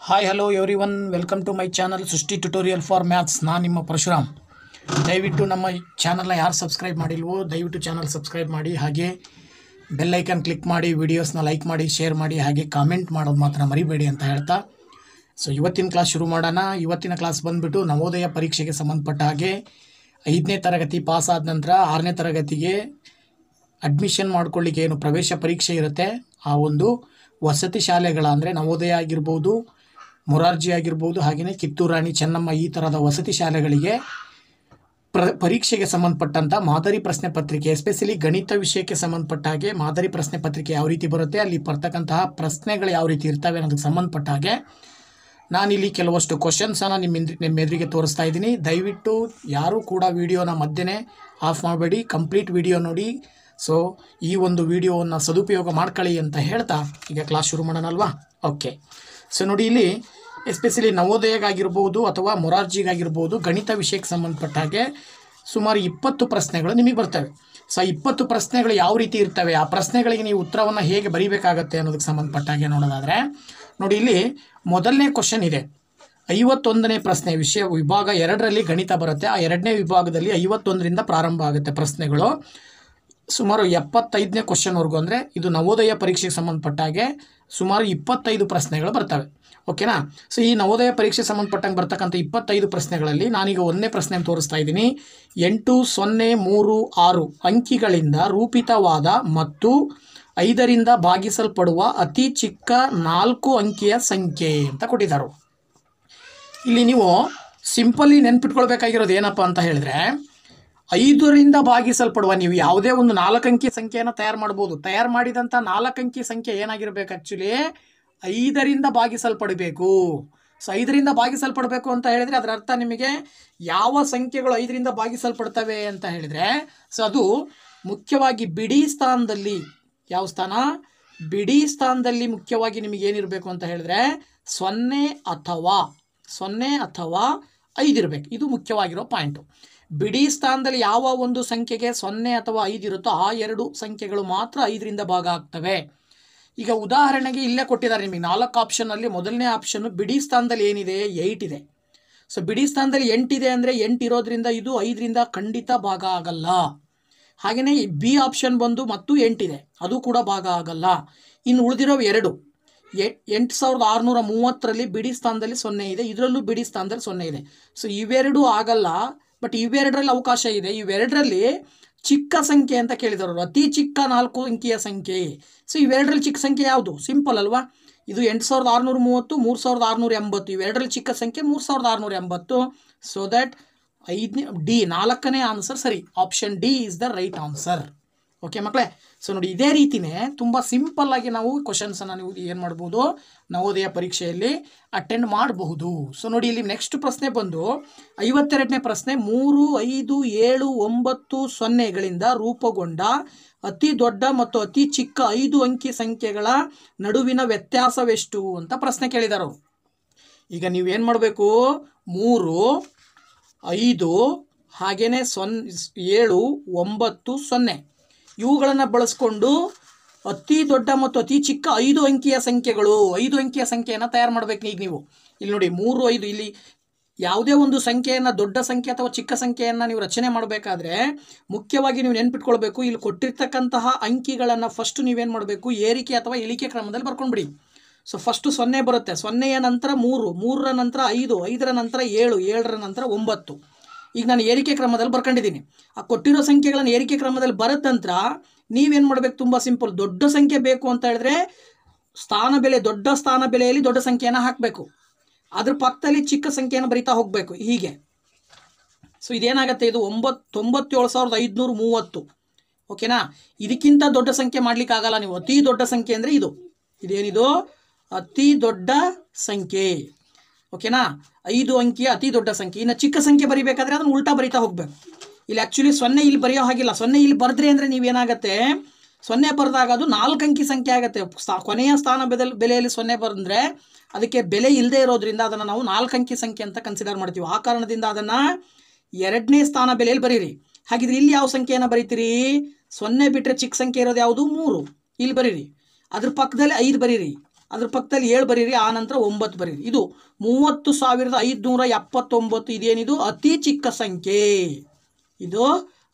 Hi hello everyone, welcome to my channel Srishti tutorial for maths. ನಾನು ನಿಮ್ಮ ಪರಶುರಾಮ್. ದಯವಿಟ್ಟು ನಮ್ಮ ಚಾನಲ್ನ ಯಾರು ಸಬ್ಸ್ಕ್ರೈಬ್ ಮಾಡಿಲ್ವೋ ದಯವಿಟ್ಟು ಚಾನಲ್ ಸಬ್ಸ್ಕ್ರೈಬ್ ಮಾಡಿ, ಹಾಗೆ ಬೆಲ್ ಐಕನ್ ಕ್ಲಿಕ್ ಮಾಡಿ, ವಿಡಿಯೋಸ್ನ ಲೈಕ್ ಮಾಡಿ, ಶೇರ್ ಮಾಡಿ, ಹಾಗೆ ಕಾಮೆಂಟ್ ಮಾಡೋದು ಮಾತ್ರ ಮರಿಬೇಡಿ ಅಂತ ಹೇಳ್ತಾ ಇವತ್ತಿನ ಕ್ಲಾಸ್ ಶುರು ಮಾಡೋಣ. ಇವತ್ತಿನ ಕ್ಲಾಸ್ ಬಂದುಬಿಟ್ಟು ನವೋದಯ ಪರೀಕ್ಷೆಗೆ ಸಂಬಂಧಪಟ್ಟ ಹಾಗೆ 5ನೇ ತರಗತಿ ಪಾಸ್ ಆದ ನಂತರ 6ನೇ ತರಗತಿಗೆ ಅಡ್ಮಿಷನ್ ಮಾಡ್ಕೊಳ್ಳಿಕ್ಕೆ ಏನು ಪ್ರವೇಶ ಪರೀಕ್ಷೆ ಇರುತ್ತೆ, ಆ ಒಂದು ವಸತಿ ಶಾಲೆಗಳ ಅಂದರೆ ನವೋದಯ ಆಗಿರ್ಬೋದು, ಮೊರಾರ್ಜಿ ಆಗಿರ್ಬೋದು, ಹಾಗೆಯೇ ಕಿತ್ತೂರು ರಾಣಿ ಚೆನ್ನಮ್ಮ ಈ ಥರದ ವಸತಿ ಶಾಲೆಗಳಿಗೆ ಪರೀಕ್ಷೆಗೆ ಸಂಬಂಧಪಟ್ಟಂಥ ಮಾದರಿ ಪ್ರಶ್ನೆ ಪತ್ರಿಕೆ, ಎಸ್ಪೆಷಲಿ ಗಣಿತ ವಿಷಯಕ್ಕೆ ಸಂಬಂಧಪಟ್ಟ ಹಾಗೆ ಮಾದರಿ ಪ್ರಶ್ನೆ ಪತ್ರಿಕೆ ಯಾವ ರೀತಿ ಬರುತ್ತೆ, ಅಲ್ಲಿ ಬರ್ತಕ್ಕಂತಹ ಪ್ರಶ್ನೆಗಳು ಯಾವ ರೀತಿ ಇರ್ತವೆ ಅನ್ನೋದಕ್ಕೆ ಸಂಬಂಧಪಟ್ಟ ಹಾಗೆ ನಾನಿಲ್ಲಿ ಕೆಲವಷ್ಟು ಕ್ವಶನ್ಸನ್ನು ನಿಮ್ಮ ಎದುರಿಗೆ ತೋರಿಸ್ತಾ ಇದ್ದೀನಿ. ದಯವಿಟ್ಟು ಯಾರೂ ಕೂಡ ವಿಡಿಯೋನ ಮಧ್ಯೆ ಆಫ್ ಮಾಡಬೇಡಿ, ಕಂಪ್ಲೀಟ್ ವಿಡಿಯೋ ನೋಡಿ. ಸೊ ಈ ಒಂದು ವಿಡಿಯೋವನ್ನು ಸದುಪಯೋಗ ಮಾಡ್ಕೊಳ್ಳಿ ಅಂತ ಹೇಳ್ತಾ ಈಗ ಕ್ಲಾಸ್ ಶುರು ಮಾಡೋಣ ಅಲ್ವಾ? ಓಕೆ. ಸೊ ನೋಡಿ, ಇಲ್ಲಿ ಎಸ್ಪೆಷಲಿ ನವೋದಯಗಾಗಿರ್ಬೋದು ಅಥವಾ ಮೊರಾರ್ಜಿಗಾಗಿರ್ಬೋದು ಗಣಿತ ವಿಷಯಕ್ಕೆ ಸಂಬಂಧಪಟ್ಟ ಹಾಗೆ ಸುಮಾರು 20 ಪ್ರಶ್ನೆಗಳು ನಿಮಗೆ ಬರ್ತವೆ. ಸೊ 20 ಪ್ರಶ್ನೆಗಳು ಯಾವ ರೀತಿ ಇರ್ತವೆ, ಆ ಪ್ರಶ್ನೆಗಳಿಗೆ ನೀವು ಉತ್ತರವನ್ನು ಹೇಗೆ ಬರೀಬೇಕಾಗತ್ತೆ ಅನ್ನೋದಕ್ಕೆ ಸಂಬಂಧಪಟ್ಟ ಹಾಗೆ ನೋಡೋದಾದರೆ ನೋಡಿ, ಇಲ್ಲಿ ಮೊದಲನೇ ಕ್ವಶನ್ ಇದೆ. 51ನೇ ಪ್ರಶ್ನೆ, ವಿಷಯ ವಿಭಾಗ 2ರಲ್ಲಿ ಗಣಿತ ಬರುತ್ತೆ. ಆ 2ನೇ ವಿಭಾಗದಲ್ಲಿ 51ರಿಂದ ಪ್ರಾರಂಭ ಆಗುತ್ತೆ ಪ್ರಶ್ನೆಗಳು. ಸುಮಾರು 75ನೇ ಕ್ವಶನ್ವರೆಗೂ, ಅಂದರೆ ಇದು ನವೋದಯ ಪರೀಕ್ಷೆಗೆ ಸಂಬಂಧಪಟ್ಟ ಹಾಗೆ ಸುಮಾರು 25 ಪ್ರಶ್ನೆಗಳು ಬರ್ತವೆ. ಓಕೆನಾ? ಸೊ ಈ ನವೋದಯ ಪರೀಕ್ಷೆಗೆ ಸಂಬಂಧಪಟ್ಟಂಗೆ ಬರ್ತಕ್ಕಂಥ 25 ಪ್ರಶ್ನೆಗಳಲ್ಲಿ ನಾನೀಗ 1ನೇ ಪ್ರಶ್ನೆ ತೋರಿಸ್ತಾ ಇದ್ದೀನಿ. 8036 ಅಂಕಿಗಳಿಂದ ರೂಪಿತವಾದ ಮತ್ತು 5ರಿಂದ ಭಾಗಿಸಲ್ಪಡುವ ಅತಿ ಚಿಕ್ಕ 4 ಅಂಕಿಯ ಸಂಖ್ಯೆ ಅಂತ ಕೊಟ್ಟಿದ್ದಾರೆ. ಇಲ್ಲಿ ನೀವು ಸಿಂಪಲಿ ನೆನ್ಪಿಟ್ಕೊಳ್ಬೇಕಾಗಿರೋದು ಏನಪ್ಪ ಅಂತ ಹೇಳಿದ್ರೆ, 5ರಿಂದ ಭಾಗಿಸಲ್ಪಡುವ, ನೀವು ಯಾವುದೇ ಒಂದು 4 ಅಂಕಿ ಸಂಖ್ಯೆಯನ್ನು ತಯಾರು ಮಾಡ್ಬೋದು. ತಯಾರು ಮಾಡಿದಂಥ 4 ಅಂಕಿ ಸಂಖ್ಯೆ ಏನಾಗಿರಬೇಕು, ಆ್ಯಕ್ಚುಲಿ 5ರಿಂದ ಭಾಗಿಸಲ್ಪಡಬೇಕು. ಸೊ 5ರಿಂದ ಭಾಗಿಸಲ್ಪಡಬೇಕು ಅಂತ ಹೇಳಿದರೆ ಅದರ ಅರ್ಥ ನಿಮಗೆ ಯಾವ ಸಂಖ್ಯೆಗಳು 5ರಿಂದ ಭಾಗಿಸಲ್ಪಡ್ತವೆ ಅಂತ ಹೇಳಿದರೆ, ಸೊ ಅದು ಮುಖ್ಯವಾಗಿ ಬಿಡಿ ಸ್ಥಾನದಲ್ಲಿ, ಯಾವ ಸ್ಥಾನ, ಬಿಡಿ ಸ್ಥಾನದಲ್ಲಿ ಮುಖ್ಯವಾಗಿ ನಿಮಗೆ ಏನಿರಬೇಕು ಅಂತ ಹೇಳಿದ್ರೆ 0 ಅಥವಾ 5 ಇರಬೇಕು. ಇದು ಮುಖ್ಯವಾಗಿರೋ ಪಾಯಿಂಟು. ಬಿಡಿ ಸ್ಥಾನದಲ್ಲಿ ಯಾವ ಒಂದು ಸಂಖ್ಯೆಗೆ 0 ಅಥವಾ 5 ಇರುತ್ತೋ ಆ 2 ಸಂಖ್ಯೆಗಳು ಮಾತ್ರ 5ರಿಂದ ಭಾಗ ಆಗ್ತವೆ. ಈಗ ಉದಾಹರಣೆಗೆ ಇಲ್ಲೇ ಕೊಟ್ಟಿದ್ದಾರೆ ನಿಮಗೆ 4 ಆಪ್ಷನ್ನಲ್ಲಿ. ಮೊದಲನೇ ಆಪ್ಷನ್ನು ಬಿಡಿ ಸ್ಥಾನದಲ್ಲಿ ಏನಿದೆ, 8 ಇದೆ. ಸೊ ಬಿಡಿ ಸ್ಥಾನದಲ್ಲಿ 8 ಇದೆ ಅಂದರೆ 8 ಇರೋದ್ರಿಂದ ಇದು 5ರಿಂದ ಖಂಡಿತ ಭಾಗ ಆಗಲ್ಲ. ಹಾಗೆಯೇ ಬಿ ಆಪ್ಷನ್ ಬಂದು ಮತ್ತು 8 ಇದೆ, ಅದು ಕೂಡ ಭಾಗ ಆಗಲ್ಲ. ಇನ್ನು ಉಳಿದಿರೋ 2, 8630ರಲ್ಲಿ ಬಿಡಿ ಸ್ಥಾನದಲ್ಲಿ 0 ಇದೆ, ಇದರಲ್ಲೂ ಬಿಡಿ ಸ್ಥಾನದಲ್ಲಿ 0 ಇದೆ. ಸೊ ಇವೆರಡೂ ಆಗಲ್ಲ. ಬಟ್ ಇವೆರಡರಲ್ಲಿ ಅವಕಾಶ ಇದೆ. ಇವೆರಡರಲ್ಲಿ ಚಿಕ್ಕ ಸಂಖ್ಯೆ ಅಂತ ಕೇಳಿದವರು, ಅತಿ ಚಿಕ್ಕ 4 ಅಂಕಿಯ ಸಂಖ್ಯೆ. ಸೊ ಇವೆರಡರಲ್ಲಿ ಚಿಕ್ಕ ಸಂಖ್ಯೆ ಯಾವುದು? ಸಿಂಪಲ್ ಅಲ್ವಾ? ಇದು 8630, 3680. ಇವೆರಡರಲ್ಲಿ ಚಿಕ್ಕ ಸಂಖ್ಯೆ 3680. ಸೊ ದಟ್ 4ನೇ ಆನ್ಸರ್ ಸರಿ. Option D is the right answer. Okay ಮಕ್ಕಳೇ? ಸೊ ನೋಡಿ, ಇದೇ ರೀತಿಯೇ ತುಂಬ ಸಿಂಪಲ್ಲಾಗಿ ನಾವು ಕ್ವಶನ್ಸನ್ನು ನೀವು ಏನು ಮಾಡ್ಬೋದು, ನವೋದಯ ಪರೀಕ್ಷೆಯಲ್ಲಿ ಅಟೆಂಡ್ ಮಾಡಬಹುದು. ಸೊ ನೋಡಿ, ಇಲ್ಲಿ ನೆಕ್ಸ್ಟ್ ಪ್ರಶ್ನೆ ಬಂದು 52ನೇ ಪ್ರಶ್ನೆ. 3, 5, 7, 9, 0ಗಳಿಂದ ರೂಪುಗೊಂಡ ಅತಿ ದೊಡ್ಡ ಮತ್ತು ಅತಿ ಚಿಕ್ಕ 5 ಅಂಕಿ ಸಂಖ್ಯೆಗಳ ನಡುವಿನ ವ್ಯತ್ಯಾಸವೆಷ್ಟು ಅಂತ ಪ್ರಶ್ನೆ ಕೇಳಿದರು. ಈಗ ನೀವೇನು ಮಾಡಬೇಕು, 3, 5 ಹಾಗೆಯೇ 7, 9, 0 ಇವುಗಳನ್ನು ಬಳಸ್ಕೊಂಡು ಅತಿ ದೊಡ್ಡ ಮತ್ತು ಅತಿ ಚಿಕ್ಕ 5 ಅಂಕಿಯ ಸಂಖ್ಯೆಗಳು, 5 ಅಂಕಿಯ ಸಂಖ್ಯೆಯನ್ನು ತಯಾರು ಮಾಡಬೇಕು. ಈಗ ನೀವು ಇಲ್ಲಿ ನೋಡಿ 3, 5, ಇಲ್ಲಿ ಯಾವುದೇ ಒಂದು ಸಂಖ್ಯೆಯನ್ನು, ದೊಡ್ಡ ಸಂಖ್ಯೆ ಅಥವಾ ಚಿಕ್ಕ ಸಂಖ್ಯೆಯನ್ನು ನೀವು ರಚನೆ ಮಾಡಬೇಕಾದ್ರೆ ಮುಖ್ಯವಾಗಿ ನೀವು ನೆನ್ಪಿಟ್ಕೊಳ್ಬೇಕು, ಇಲ್ಲಿ ಕೊಟ್ಟಿರ್ತಕ್ಕಂತಹ ಅಂಕಿಗಳನ್ನು ಫಸ್ಟ್ ನೀವೇನು ಮಾಡಬೇಕು, ಏರಿಕೆ ಅಥವಾ ಇಳಿಕೆ ಕ್ರಮದಲ್ಲಿ ಬರ್ಕೊಂಡ್ಬಿಡಿ. ಸೊ ಫಸ್ಟು 0 ಬರುತ್ತೆ, 0ಯ ನಂತರ 3, 3ರ ನಂತರ 5, 5ರ ನಂತರ 7, 7ರ ನಂತರ 9. ಈಗ ನಾನು ಏರಿಕೆ ಕ್ರಮದಲ್ಲಿ ಬರ್ಕೊಂಡಿದ್ದೀನಿ. ಆ ಕೊಟ್ಟಿರೋ ಸಂಖ್ಯೆಗಳನ್ನು ಏರಿಕೆ ಕ್ರಮದಲ್ಲಿ ಬರದ ನಂತರ ನೀವೇನು ಮಾಡಬೇಕು, ತುಂಬ ಸಿಂಪಲ್. ದೊಡ್ಡ ಸಂಖ್ಯೆ ಬೇಕು ಅಂತ ಹೇಳಿದ್ರೆ ದೊಡ್ಡ ಸ್ಥಾನ ಬೆಲೆಯಲ್ಲಿ ದೊಡ್ಡ ಸಂಖ್ಯೆಯನ್ನು ಹಾಕಬೇಕು. ಅದ್ರ ಪಕ್ಕದಲ್ಲಿ ಚಿಕ್ಕ ಸಂಖ್ಯೆಯನ್ನು ಬರಿತಾ ಹೋಗಬೇಕು, ಹೀಗೆ. ಸೊ ಇದೇನಾಗುತ್ತೆ, ಇದು 97530. ಓಕೆನಾ? ಇದಕ್ಕಿಂತ ದೊಡ್ಡ ಸಂಖ್ಯೆ ಮಾಡಲಿಕ್ಕಾಗಲ್ಲ ನೀವು. ಅತಿ ದೊಡ್ಡ ಸಂಖ್ಯೆ ಅಂದರೆ ಇದೇನಿದು ಅತಿ ದೊಡ್ಡ ಸಂಖ್ಯೆ. ಓಕೆನಾ? 5 ಅಂಕಿಯ ಅತಿ ದೊಡ್ಡ ಸಂಖ್ಯೆ. ಇನ್ನು ಚಿಕ್ಕ ಸಂಖ್ಯೆ ಬರಿಬೇಕಾದ್ರೆ ಅದನ್ನು ಉಲ್ಟಾ ಬರಿತಾ ಹೋಗ್ಬೇಕು. ಇಲ್ಲಿ ಆ್ಯಕ್ಚುಲಿ 0 ಇಲ್ಲಿ ಬರೆಯೋ ಹಾಗಿಲ್ಲ. 0 ಇಲ್ಲಿ ಬರೆದ್ರಿ ಅಂದರೆ ನೀವೇನಾಗತ್ತೆ, 0 ಬರೆದಾಗ ಅದು 4 ಅಂಕಿ ಸಂಖ್ಯೆ ಆಗುತ್ತೆ. ಕೊನೆಯ ಸ್ಥಾನ ಬೆಲೆಯಲ್ಲಿ 0 ಬರೆದ್ರೆ ಅದಕ್ಕೆ ಬೆಲೆ ಇಲ್ಲದೆ ಇರೋದ್ರಿಂದ ಅದನ್ನು ನಾವು 4 ಅಂಕಿ ಸಂಖ್ಯೆ ಅಂತ ಕನ್ಸಿಡರ್ ಮಾಡ್ತೀವಿ. ಆ ಕಾರಣದಿಂದ ಅದನ್ನು 2ನೇ ಸ್ಥಾನ ಬೆಲೆಯಲ್ಲಿ ಬರೀರಿ. ಹಾಗಿದ್ರೆ ಇಲ್ಲಿ ಯಾವ ಸಂಖ್ಯೆಯನ್ನು ಬರೀತೀರಿ, 0 ಬಿಟ್ಟರೆ ಚಿಕ್ಕ ಸಂಖ್ಯೆ ಇರೋದು ಯಾವುದು, 3. ಇಲ್ಲಿ ಬರೀರಿ. ಅದ್ರ ಪಕ್ಕದಲ್ಲಿ 5 ಬರೀರಿ. ಅದ್ರ ಪಕ್ಕದಲ್ಲಿ 7 ಬರೀರಿ, ಆ ನಂತರ 9 ಬರೀರಿ. ಇದು 30,579 ಇದೇನಿದು ಅತಿ ಚಿಕ್ಕ ಸಂಖ್ಯೆ, ಇದು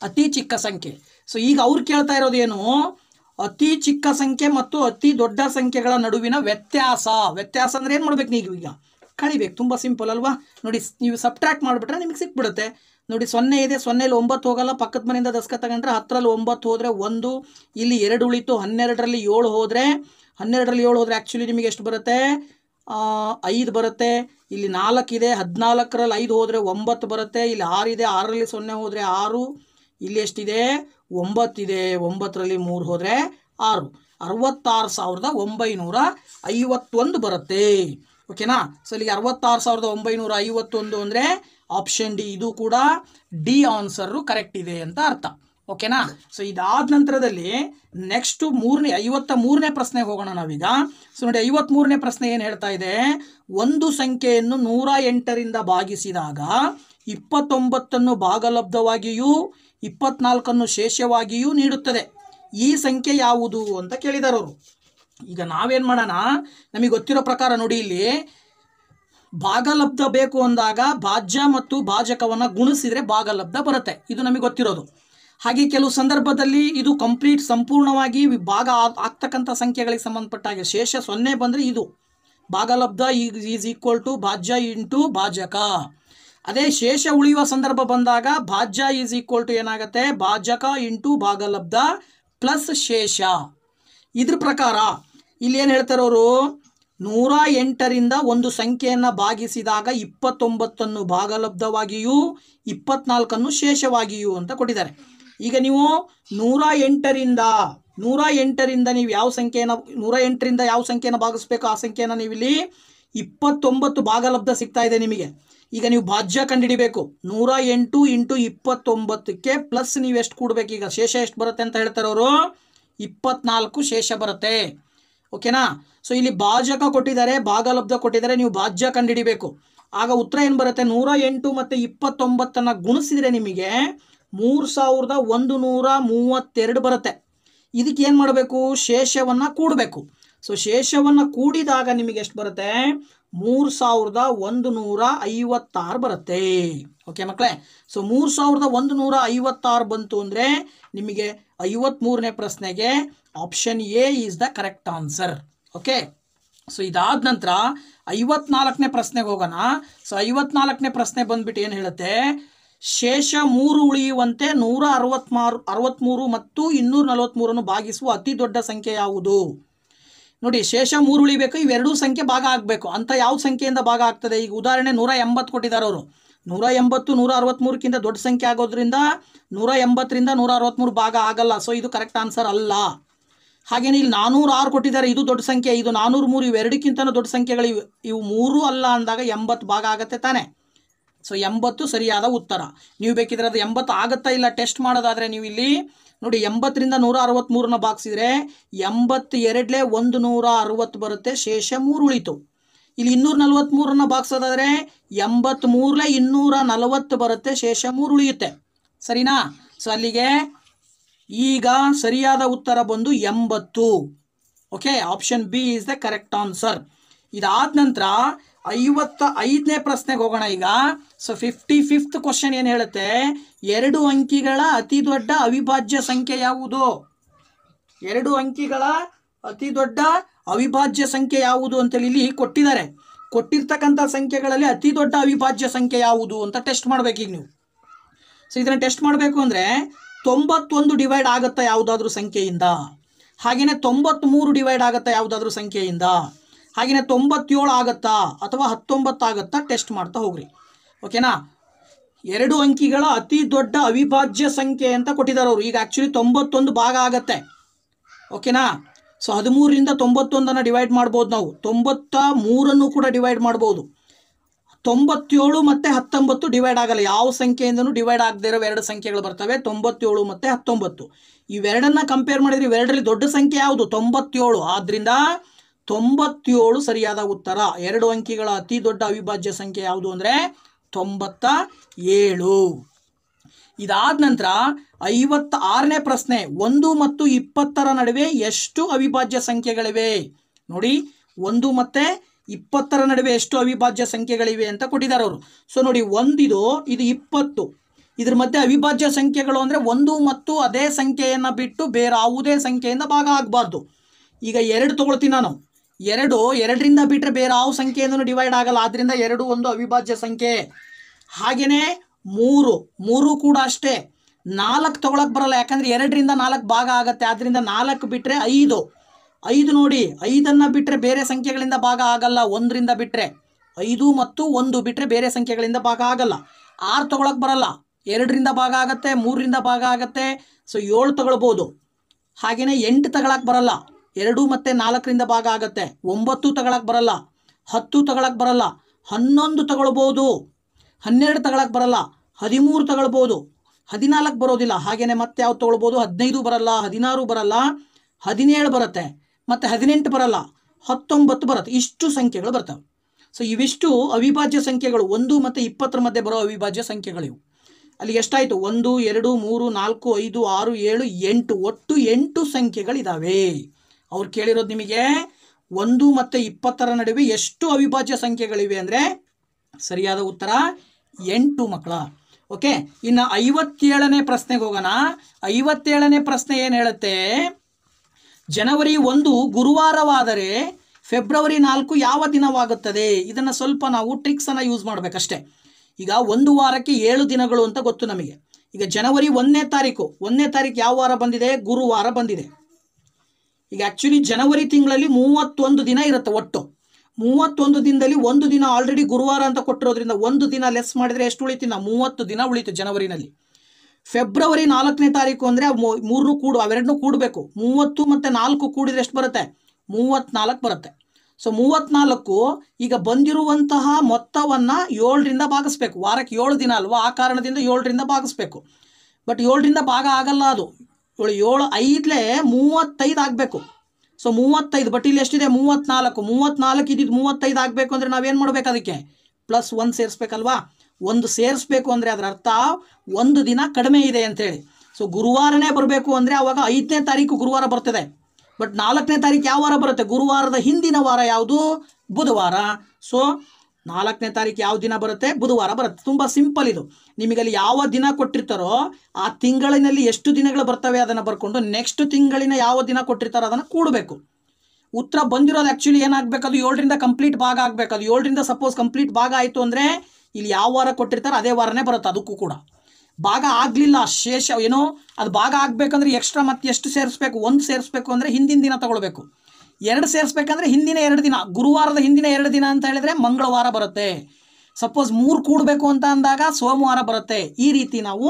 ಅತಿ ಚಿಕ್ಕ ಸಂಖ್ಯೆ. ಸೊ ಈಗ ಅವ್ರು ಕೇಳ್ತಾ ಇರೋದೇನು, ಅತಿ ಚಿಕ್ಕ ಸಂಖ್ಯೆ ಮತ್ತು ಅತಿ ದೊಡ್ಡ ಸಂಖ್ಯೆಗಳ ನಡುವಿನ ವ್ಯತ್ಯಾಸ. ವ್ಯತ್ಯಾಸ ಅಂದ್ರೆ ಏನು ಮಾಡ್ಬೇಕು ನೀವು ಈಗ ಕಳಿಬೇಕು, ತುಂಬ ಸಿಂಪಲ್ ಅಲ್ವಾ. ನೋಡಿ ನೀವು ಸಬ್ಟ್ರಾಕ್ಟ್ ಮಾಡಿಬಿಟ್ರೆ ನಿಮಗೆ ಸಿಕ್ಬಿಡುತ್ತೆ. ನೋಡಿ 0 ಇದೆ, 0ಲ್ಲಿ 9 ಹೋಗಲ್ಲ, ಪಕ್ಕದ ಮನೆಯಿಂದ ದಸ್ಕ ತಗೊಂಡ್ರೆ 10ರಲ್ಲಿ 9 ಹೋದರೆ 1, ಇಲ್ಲಿ 2 ಉಳಿತು, 12ರಲ್ಲಿ 7 ಹೋದರೆ 12ರಲ್ಲಿ 7 ಹೋದರೆ ಆ್ಯಕ್ಚುಲಿ ನಿಮಗೆ ಎಷ್ಟು ಬರುತ್ತೆ, 5 ಬರುತ್ತೆ. ಇಲ್ಲಿ 4 ಇದೆ, 14ರಲ್ಲಿ 5 ಹೋದರೆ 9 ಬರುತ್ತೆ. ಇಲ್ಲಿ 6 ಇದೆ, 6ರಲ್ಲಿ 0 ಹೋದರೆ 6. ಇಲ್ಲಿ ಎಷ್ಟಿದೆ, 9 ಇದೆ, 9ರಲ್ಲಿ 3 ಹೋದರೆ 6. 66,951 ಬರುತ್ತೆ. ಓಕೆನಾ. ಸೊ ಇಲ್ಲಿಗೆ 66,951 ಅಂದರೆ ಆಪ್ಷನ್ ಡಿ, ಇದು ಕೂಡ ಡಿ ಆನ್ಸರು ಕರೆಕ್ಟ್ ಇದೆ ಅಂತ ಅರ್ಥ. ಓಕೆನಾ. ಸೊ ಇದಾದ ನಂತರದಲ್ಲಿ ನೆಕ್ಸ್ಟ್ 53ನೇ ಪ್ರಶ್ನೆಗೆ ಹೋಗೋಣ ನಾವೀಗ. ಸೊ ನೋಡಿ 53ನೇ ಪ್ರಶ್ನೆ ಏನು ಹೇಳ್ತಾ ಇದೆ, ಒಂದು ಸಂಖ್ಯೆಯನ್ನು 108ರಿಂದ ಭಾಗಿಸಿದಾಗ 29 ಭಾಗಲಬ್ಧವಾಗಿಯೂ 24 ಶೇಷವಾಗಿಯೂ ನೀಡುತ್ತದೆ. ಈ ಸಂಖ್ಯೆ ಯಾವುದು ಅಂತ ಕೇಳಿದಾರೆ ಅವರು. ಈಗ ನಾವೇನು ಮಾಡೋಣ, ನಮಗೆ ಗೊತ್ತಿರೋ ಪ್ರಕಾರ ನೋಡಿ, ಇಲ್ಲಿ ಭಾಗಲಬ್ಧ ಬೇಕು ಅಂದಾಗ ಭಾಜ್ಯ ಮತ್ತು ಭಾಜಕವನ್ನು ಗುಣಿಸಿದರೆ ಭಾಗಲಬ್ಧ ಬರುತ್ತೆ, ಇದು ನಮಗೆ ಗೊತ್ತಿರೋದು. ಹಾಗೆ ಕೆಲವು ಸಂದರ್ಭದಲ್ಲಿ ಇದು ಸಂಪೂರ್ಣವಾಗಿ ಭಾಗ ಆಗ್ತಕ್ಕಂಥ ಸಂಖ್ಯೆಗಳಿಗೆ ಸಂಬಂಧಪಟ್ಟ ಹಾಗೆ ಶೇಷ 0 ಬಂದರೆ ಇದು ಭಾಗಲಬ್ಧ ಈಸ್ ಈಕ್ವಲ್ ಟು ಭಾಜ್ಯ ಇಂಟು ಭಾಜಕ. ಅದೇ ಶೇಷ ಉಳಿಯುವ ಸಂದರ್ಭ ಬಂದಾಗ ಭಾಜ್ಯ ಈಸ್ ಈಕ್ವಲ್ ಟು ಏನಾಗುತ್ತೆ, ಭಾಜಕ ಇಂಟು ಭಾಗಲಬ್ಧ ಪ್ಲಸ್ ಶೇಷ. ಇದ್ರ ಪ್ರಕಾರ ಇಲ್ಲಿ ಏನು ಹೇಳ್ತಾರೆ ಅವರು, 108ರಿಂದ ಒಂದು ಸಂಖ್ಯೆಯನ್ನು ಭಾಗಿಸಿದಾಗ 29 ಭಾಗಲಬ್ಧವಾಗಿಯೂ 24 ಶೇಷವಾಗಿಯೂ ಅಂತ ಕೊಟ್ಟಿದ್ದಾರೆ. ಈಗ ನೀವು 108ರಿಂದ ನೀವು ಯಾವ ಸಂಖ್ಯೆಯನ್ನು 108ರಿಂದ ಯಾವ ಸಂಖ್ಯೆಯನ್ನು ಭಾಗಿಸ್ಬೇಕು ಆ ಸಂಖ್ಯೆಯನ್ನು ನೀವು ಇಲ್ಲಿ 29 ಭಾಗಲಬ್ಧ ಸಿಗ್ತಾ ಇದೆ ನಿಮಗೆ. ಈಗ ನೀವು ಭಾಜ್ಯ ಕಂಡುಹಿಡಿಬೇಕು. 108 ಇಂಟು 29ಕ್ಕೆ ಪ್ಲಸ್ ನೀವು ಎಷ್ಟು ಕೂಡಬೇಕು, ಈಗ ಶೇಷ ಎಷ್ಟು ಬರುತ್ತೆ ಅಂತ ಹೇಳ್ತಾರೆ ಅವರು, 24 ಶೇಷ ಬರುತ್ತೆ. ಓಕೆನಾ. ಸೊ ಇಲ್ಲಿ ಭಾಜಕ ಕೊಟ್ಟಿದ್ದಾರೆ, ಭಾಗಲಬ್ಧ ಕೊಟ್ಟಿದ್ದಾರೆ, ನೀವು ಭಾಜ್ಯ ಕಂಡುಹಿಡಿಬೇಕು. ಆಗ ಉತ್ತರ ಏನು ಬರುತ್ತೆ, 108 ಮತ್ತು 29 ಗುಣಿಸಿದರೆ ನಿಮಗೆ 3132 ಬರುತ್ತೆ. ಇದಕ್ಕೆ ಏನು ಮಾಡಬೇಕು, ಶೇಷವನ್ನು ಕೂಡಬೇಕು. ಸೊ ಶೇಷವನ್ನು ಕೂಡಿದಾಗ ನಿಮಗೆ ಎಷ್ಟು ಬರುತ್ತೆ, 3156 ಬರುತ್ತೆ. ಓಕೆ ಮಕ್ಕಳೇ. ಸೊ 3156 ಬಂತು ಅಂದರೆ ನಿಮಗೆ 53ನೇ ಪ್ರಶ್ನೆಗೆ option A is the correct answer. Okay. So ಇದಾದ ನಂತರ 54ನೇ ಪ್ರಶ್ನೆಗೆ ಹೋಗೋಣ. ಸೊ 54ನೇ ಪ್ರಶ್ನೆ ಬಂದ್ಬಿಟ್ಟು ಏನು ಹೇಳುತ್ತೆ, ಶೇಷ 3 ಉಳಿಯುವಂತೆ 163 ಮತ್ತು 243 ಭಾಗಿಸುವ ಅತಿ ದೊಡ್ಡ ಸಂಖ್ಯೆ ಯಾವುದು? ನೋಡಿ ಶೇಷ 3 ಉಳಿಬೇಕು, ಇವೆರಡೂ ಸಂಖ್ಯೆ ಭಾಗ ಆಗಬೇಕು ಅಂತ ಯಾವ ಸಂಖ್ಯೆಯಿಂದ ಭಾಗ ಆಗ್ತದೆ? ಈಗ ಉದಾಹರಣೆ 180 ಕೊಟ್ಟಿದ್ದಾರೆ ಅವರು. 180 163ಕ್ಕಿಂತ ದೊಡ್ಡ ಸಂಖ್ಯೆ ಆಗೋದ್ರಿಂದ 180ರಿಂದ 163 ಭಾಗ ಆಗಲ್ಲ. ಸೊ ಇದು ಕರೆಕ್ಟ್ ಆನ್ಸರ್ ಅಲ್ಲ. ಹಾಗೇನೆ ಇಲ್ಲಿ 406 ಕೊಟ್ಟಿದ್ದಾರೆ, ಇದು ದೊಡ್ಡ ಸಂಖ್ಯೆ. ಇದು 403, ಇವೆರಡಕ್ಕಿಂತನೂ ದೊಡ್ಡ ಸಂಖ್ಯೆಗಳು ಇವು 3 ಅಲ್ಲ ಅಂದಾಗ 80 ಭಾಗ ಆಗತ್ತೆ ತಾನೆ. ಸೊ 80 ಸರಿಯಾದ ಉತ್ತರ. ನೀವು ಬೇಕಿದ್ರೆ ಅದು 80 ಆಗುತ್ತಾ ಇಲ್ಲ ಟೆಸ್ಟ್ ಮಾಡೋದಾದರೆ ನೀವು ಇಲ್ಲಿ ನೋಡಿ 80ರಿಂದ 163ನ ಭಾಗಿಸಿದ್ರೆ 82ಲೆ 160 ಬರುತ್ತೆ, ಶೇಷ 3 ಉಳಿತು. ಇಲ್ಲಿ 243ನ ಭಾಗಿಸೋದಾದರೆ 83ಲೆ 240 ಬರುತ್ತೆ, ಶೇಷ 3 ಉಳಿಯುತ್ತೆ. ಸರಿನಾ. ಸೊ ಅಲ್ಲಿಗೆ ಈಗ ಸರಿಯಾದ ಉತ್ತರ ಬಂದು 80. Okay, option B is the correct answer. ಇದಾದ ನಂತರ 55ನೇ ಪ್ರಶ್ನೆಗೆ ಹೋಗೋಣ ಈಗ. ಸೊ 55th ಕ್ವಶನ್ ಏನು ಹೇಳುತ್ತೆ, 2 ಅಂಕಿಗಳ ಅತಿ ದೊಡ್ಡ ಅವಿಭಾಜ್ಯ ಸಂಖ್ಯೆ ಯಾವುದು? 2 ಅಂಕಿಗಳ ಅತಿ ದೊಡ್ಡ ಅವಿಭಾಜ್ಯ ಸಂಖ್ಯೆ ಯಾವುದು ಅಂತೇಳಿ ಇಲ್ಲಿ ಕೊಟ್ಟಿದ್ದಾರೆ. ಕೊಟ್ಟಿರ್ತಕ್ಕಂಥ ಸಂಖ್ಯೆಗಳಲ್ಲಿ ಅತಿ ದೊಡ್ಡ ಅವಿಭಾಜ್ಯ ಸಂಖ್ಯೆ ಯಾವುದು ಅಂತ ಟೆಸ್ಟ್ ಮಾಡಬೇಕೀಗ ನೀವು. ಸೊ ಇದನ್ನು ಟೆಸ್ಟ್ ಮಾಡಬೇಕು ಅಂದರೆ 91 ಡಿವೈಡ್ ಆಗುತ್ತಾ ಯಾವುದಾದ್ರೂ ಸಂಖ್ಯೆಯಿಂದ, ಹಾಗೆಯೇ 93 ಡಿವೈಡ್ ಆಗುತ್ತಾ ಯಾವುದಾದ್ರೂ ಸಂಖ್ಯೆಯಿಂದ, ಹಾಗೆಯೇ 97 ಆಗುತ್ತಾ ಅಥವಾ 19 ಆಗುತ್ತಾ ಟೆಸ್ಟ್ ಮಾಡ್ತಾ ಹೋಗ್ರಿ. ಓಕೆನಾ. 2 ಅಂಕಿಗಳ ಅತಿ ದೊಡ್ಡ ಅವಿಭಾಜ್ಯ ಸಂಖ್ಯೆ ಅಂತ ಕೊಟ್ಟಿದ್ದಾರೆ ಅವರು. ಈಗ ಆ್ಯಕ್ಚುಲಿ 91 ಭಾಗ ಆಗುತ್ತೆ. ಓಕೆನಾ. ಸೊ 13ರಿಂದ 91 ಡಿವೈಡ್ ಮಾಡ್ಬೋದು ನಾವು, 93 ಕೂಡ ಡಿವೈಡ್ ಮಾಡ್ಬೋದು. 97 ಮತ್ತು 19 ಡಿವೈಡ್ ಆಗಲ್ಲ, ಯಾವ ಸಂಖ್ಯೆಯಿಂದನೂ ಡಿವೈಡ್ ಆಗದೆ ಇರೋ 2 ಸಂಖ್ಯೆಗಳು ಬರ್ತವೆ, 97 ಮತ್ತು 19. ಇವೆರಡನ್ನ ಕಂಪೇರ್ ಮಾಡಿದ್ರೆ ಇವೆರಡರಲ್ಲಿ ದೊಡ್ಡ ಸಂಖ್ಯೆ ಯಾವುದು? 97. ಆದ್ದರಿಂದ 97 ಸರಿಯಾದ ಉತ್ತರ. 2 ಅಂಕಿಗಳ ಅತಿ ದೊಡ್ಡ ಅವಿಭಾಜ್ಯ ಸಂಖ್ಯೆ ಯಾವುದು ಅಂದರೆ 97. ಇದಾದ ನಂತರ 56ನೇ ಪ್ರಶ್ನೆ, 1 ಮತ್ತು 20ರ ನಡುವೆ ಎಷ್ಟು ಅವಿಭಾಜ್ಯ ಸಂಖ್ಯೆಗಳಿವೆ? ನೋಡಿ 1 ಮತ್ತು 20 ನಡುವೆ ಎಷ್ಟು ಅವಿಭಾಜ್ಯ ಸಂಖ್ಯೆಗಳಿವೆ ಅಂತ ಕೊಟ್ಟಿದ್ದಾರೆ ಅವರು. ಸೊ ನೋಡಿ, ಒಂದಿದು ಇದು 20, ಇದ್ರ ಮಧ್ಯೆ ಅವಿಭಾಜ್ಯ ಸಂಖ್ಯೆಗಳು ಅಂದರೆ 1 ಮತ್ತು ಅದೇ ಸಂಖ್ಯೆಯನ್ನು ಬಿಟ್ಟು ಬೇರೆ ಯಾವುದೇ ಸಂಖ್ಯೆಯಿಂದ ಭಾಗ ಆಗಬಾರ್ದು. ಈಗ 2 ತೊಗೊಳ್ತೀನಿ ನಾನು, 2ರಿಂದ ಬಿಟ್ಟರೆ ಬೇರೆ ಯಾವ ಸಂಖ್ಯೆಯಿಂದ ಡಿವೈಡ್ ಆಗಲ್ಲ, ಆದ್ದರಿಂದ 2 ಒಂದು ಅವಿಭಾಜ್ಯ ಸಂಖ್ಯೆ. ಹಾಗೆಯೇ 3 ಕೂಡ ಅಷ್ಟೇ. 4 ತೊಗೊಳಕ್ಕೆ ಬರಲ್ಲ, ಯಾಕಂದರೆ 2ರಿಂದ 4 ಭಾಗ ಆಗುತ್ತೆ, ಆದ್ದರಿಂದ 4 ಬಿಟ್ಟರೆ 5 ನೋಡಿ, 5ಅನ್ನು ಬಿಟ್ಟರೆ ಬೇರೆ ಸಂಖ್ಯೆಗಳಿಂದ ಭಾಗ ಆಗಲ್ಲ, 1ರಿಂದ ಬಿಟ್ಟರೆ 5 ಮತ್ತು 1 ಬಿಟ್ಟರೆ ಬೇರೆ ಸಂಖ್ಯೆಗಳಿಂದ ಭಾಗ ಆಗಲ್ಲ. 6 ತೊಗೊಳಕ್ಕೆ ಬರಲ್ಲ, 2ರಿಂದ ಭಾಗ ಆಗುತ್ತೆ, 3ರಿಂದ ಭಾಗ ಆಗುತ್ತೆ, ಸೊ 7 ತಗೊಳ್ಬೋದು. ಹಾಗೆಯೇ 8 ತಗೊಳಕ್ಕೆ ಬರಲ್ಲ, 2 ಮತ್ತು 4ರಿಂದ ಭಾಗ ಆಗುತ್ತೆ. 9 ತಗೊಳಕ್ಕೆ ಬರಲ್ಲ, 10 ತಗೊಳಕ್ಕೆ ಬರಲ್ಲ, 11 ತಗೊಳ್ಬೋದು, 12 ತಗೊಳಕ್ಕೆ ಬರಲ್ಲ, 13 ತಗೊಳ್ಬೋದು, 14 ಬರೋದಿಲ್ಲ. ಹಾಗೆಯೇ ಮತ್ತೆ ಯಾವ್ದು ತೊಗೊಳ್ಬೋದು, 15 ಬರಲ್ಲ, 16 ಬರಲ್ಲ, 17 ಬರುತ್ತೆ, ಮತ್ತು 18 ಬರಲ್ಲ, 19 ಬರುತ್ತೆ. ಇಷ್ಟು ಸಂಖ್ಯೆಗಳು ಬರ್ತವೆ. ಸೊ ಇವಿಷ್ಟು ಅವಿಭಾಜ್ಯ ಸಂಖ್ಯೆಗಳು, 1 ಮತ್ತು 20 ಮಧ್ಯೆ ಬರೋ ಅವಿಭಾಜ್ಯ ಸಂಖ್ಯೆಗಳಿವು. ಅಲ್ಲಿ ಎಷ್ಟಾಯಿತು, 1 2 3 4 5 6 7 8, ಒಟ್ಟು 8 ಸಂಖ್ಯೆಗಳಿದ್ದಾವೆ. ಅವ್ರು ಕೇಳಿರೋದು ನಿಮಗೆ 1 ಮತ್ತು 20 ನಡುವೆ ಎಷ್ಟು ಅವಿಭಾಜ್ಯ ಸಂಖ್ಯೆಗಳಿವೆ ಅಂದರೆ ಸರಿಯಾದ ಉತ್ತರ 8 ಮಕ್ಕಳ. ಓಕೆ, ಇನ್ನು 57ನೇ ಪ್ರಶ್ನೆಗೆ ಹೋಗೋಣ. 57ನೇ ಪ್ರಶ್ನೆ ಏನು ಹೇಳುತ್ತೆ, ಜನವರಿ 1 ಗುರುವಾರವಾದರೆ ಫೆಬ್ರವರಿ 4 ಯಾವ ದಿನವಾಗುತ್ತದೆ? ಇದನ್ನು ಸ್ವಲ್ಪ ನಾವು ಟ್ರಿಕ್ಸನ್ನು ಯೂಸ್ ಮಾಡಬೇಕಷ್ಟೇ. ಈಗ ಒಂದು ವಾರಕ್ಕೆ 7 ದಿನಗಳು ಅಂತ ಗೊತ್ತು ನಮಗೆ. ಈಗ ಜನವರಿ 1ನೇ ತಾರೀಕು ಯಾವ ವಾರ ಬಂದಿದೆ? ಗುರುವಾರ ಬಂದಿದೆ. ಈಗ ಆ್ಯಕ್ಚುಲಿ ಜನವರಿ ತಿಂಗಳಲ್ಲಿ 31 ದಿನ ಇರುತ್ತೆ ಒಟ್ಟು. 31 ದಿನದಲ್ಲಿ ಒಂದು ದಿನ ಆಲ್ರೆಡಿ ಗುರುವಾರ ಅಂತ ಕೊಟ್ಟಿರೋದ್ರಿಂದ ಒಂದು ದಿನ ಲೆಸ್ ಮಾಡಿದರೆ ಎಷ್ಟು ಉಳಿತು? 30 ದಿನ ಉಳಿತು ಜನವರಿನಲ್ಲಿ. ಫೆಬ್ರವರಿ 4ನೇ ತಾರೀಕು ಅಂದರೆ ಅವೆರಡನ್ನೂ ಕೂಡಬೇಕು. 30 ಮತ್ತು 4 ಕೂಡಿದರೆ ಎಷ್ಟು ಬರುತ್ತೆ? 34 ಬರುತ್ತೆ. ಸೊ 34 ಈಗ ಬಂದಿರುವಂತಹ ಮೊತ್ತವನ್ನು 7ರಿಂದ ಭಾಗಿಸ್ಬೇಕು. ವಾರಕ್ಕೆ 7 ದಿನ ಅಲ್ವಾ, ಆ ಕಾರಣದಿಂದ 7ರಿಂದ ಭಾಗಿಸ್ಬೇಕು. ಬಟ್ 7ರಿಂದ ಭಾಗ ಆಗಲ್ಲ, ಅದು 7 5 35 ಆಗಬೇಕು. ಸೊ 35, ಬಟ್ ಇಲ್ಲಿ ಎಷ್ಟಿದೆ? 34 ಇದ್ದಿದ್ದು 35 ಆಗಬೇಕು ಅಂದರೆ ನಾವೇನು ಮಾಡಬೇಕು? ಅದಕ್ಕೆ +1 ಸೇರಿಸ್ಬೇಕಲ್ವಾ. 1 ಸೇರಿಸ್ಬೇಕು ಅಂದರೆ ಅದರ ಅರ್ಥ 1 ದಿನ ಕಡಿಮೆ ಇದೆ ಅಂತೇಳಿ. ಸೊ ಗುರುವಾರನೇ ಬರಬೇಕು ಅಂದರೆ ಆವಾಗ 5ನೇ ತಾರೀಕು ಗುರುವಾರ ಬರ್ತದೆ. ಬಟ್ 4ನೇ ತಾರೀಕು ಯಾವ ವಾರ ಬರುತ್ತೆ? ಗುರುವಾರದ ಹಿಂದಿನ ವಾರ ಯಾವುದು? ಬುಧವಾರ. ಸೊ 4ನೇ ತಾರೀಕು ಯಾವ ದಿನ ಬರುತ್ತೆ? ಬುಧವಾರ ಬರುತ್ತೆ. ತುಂಬ ಸಿಂಪಲ್ ಇದು. ನಿಮಗಲ್ಲಿ ಯಾವ ದಿನ ಕೊಟ್ಟಿರ್ತಾರೋ ಆ ತಿಂಗಳಿನಲ್ಲಿ ಎಷ್ಟು ದಿನಗಳು ಬರ್ತವೆ ಅದನ್ನು ಬರ್ಕೊಂಡು ನೆಕ್ಸ್ಟ್ ತಿಂಗಳಿನ ಯಾವ ದಿನ ಕೊಟ್ಟಿರ್ತಾರೋ ಅದನ್ನು ಕೂಡಬೇಕು. ಉತ್ತರ ಬಂದಿರೋದು ಆ್ಯಕ್ಚುಲಿ ಏನಾಗಬೇಕು? ಅದು 7ರಿಂದ ಕಂಪ್ಲೀಟ್ ಭಾಗ ಆಗಬೇಕು. ಅದು 7ರಿಂದ ಸಪೋಸ್ ಕಂಪ್ಲೀಟ್ ಭಾಗ ಆಯಿತು ಅಂದರೆ ಇಲ್ಲಿ ಯಾವ ವಾರ ಕೊಟ್ಟಿರ್ತಾರೆ ಅದೇ ವಾರನೇ ಬರುತ್ತೆ. ಅದಕ್ಕೂ ಕೂಡ ಭಾಗ ಆಗಲಿಲ್ಲ, ಶೇಷ ಏನೋ ಅದು ಭಾಗ ಆಗಬೇಕಂದ್ರೆ ಎಕ್ಸ್ಟ್ರಾ ಮತ್ತೆ ಎಷ್ಟು ಸೇರಿಸ್ಬೇಕು? 1 ಸೇರಿಸ್ಬೇಕು ಅಂದರೆ ಹಿಂದಿನ ದಿನ ತಗೊಳ್ಬೇಕು. 2 ಸೇರಿಸ್ಬೇಕಂದ್ರೆ ಹಿಂದಿನ 2 ದಿನ, ಗುರುವಾರದ ಹಿಂದಿನ 2 ದಿನ ಅಂತ ಹೇಳಿದರೆ ಮಂಗಳವಾರ ಬರುತ್ತೆ. ಸಪೋಸ್ 3 ಕೂಡಬೇಕು ಅಂತ ಅಂದಾಗ ಸೋಮವಾರ ಬರುತ್ತೆ. ಈ ರೀತಿ ನಾವು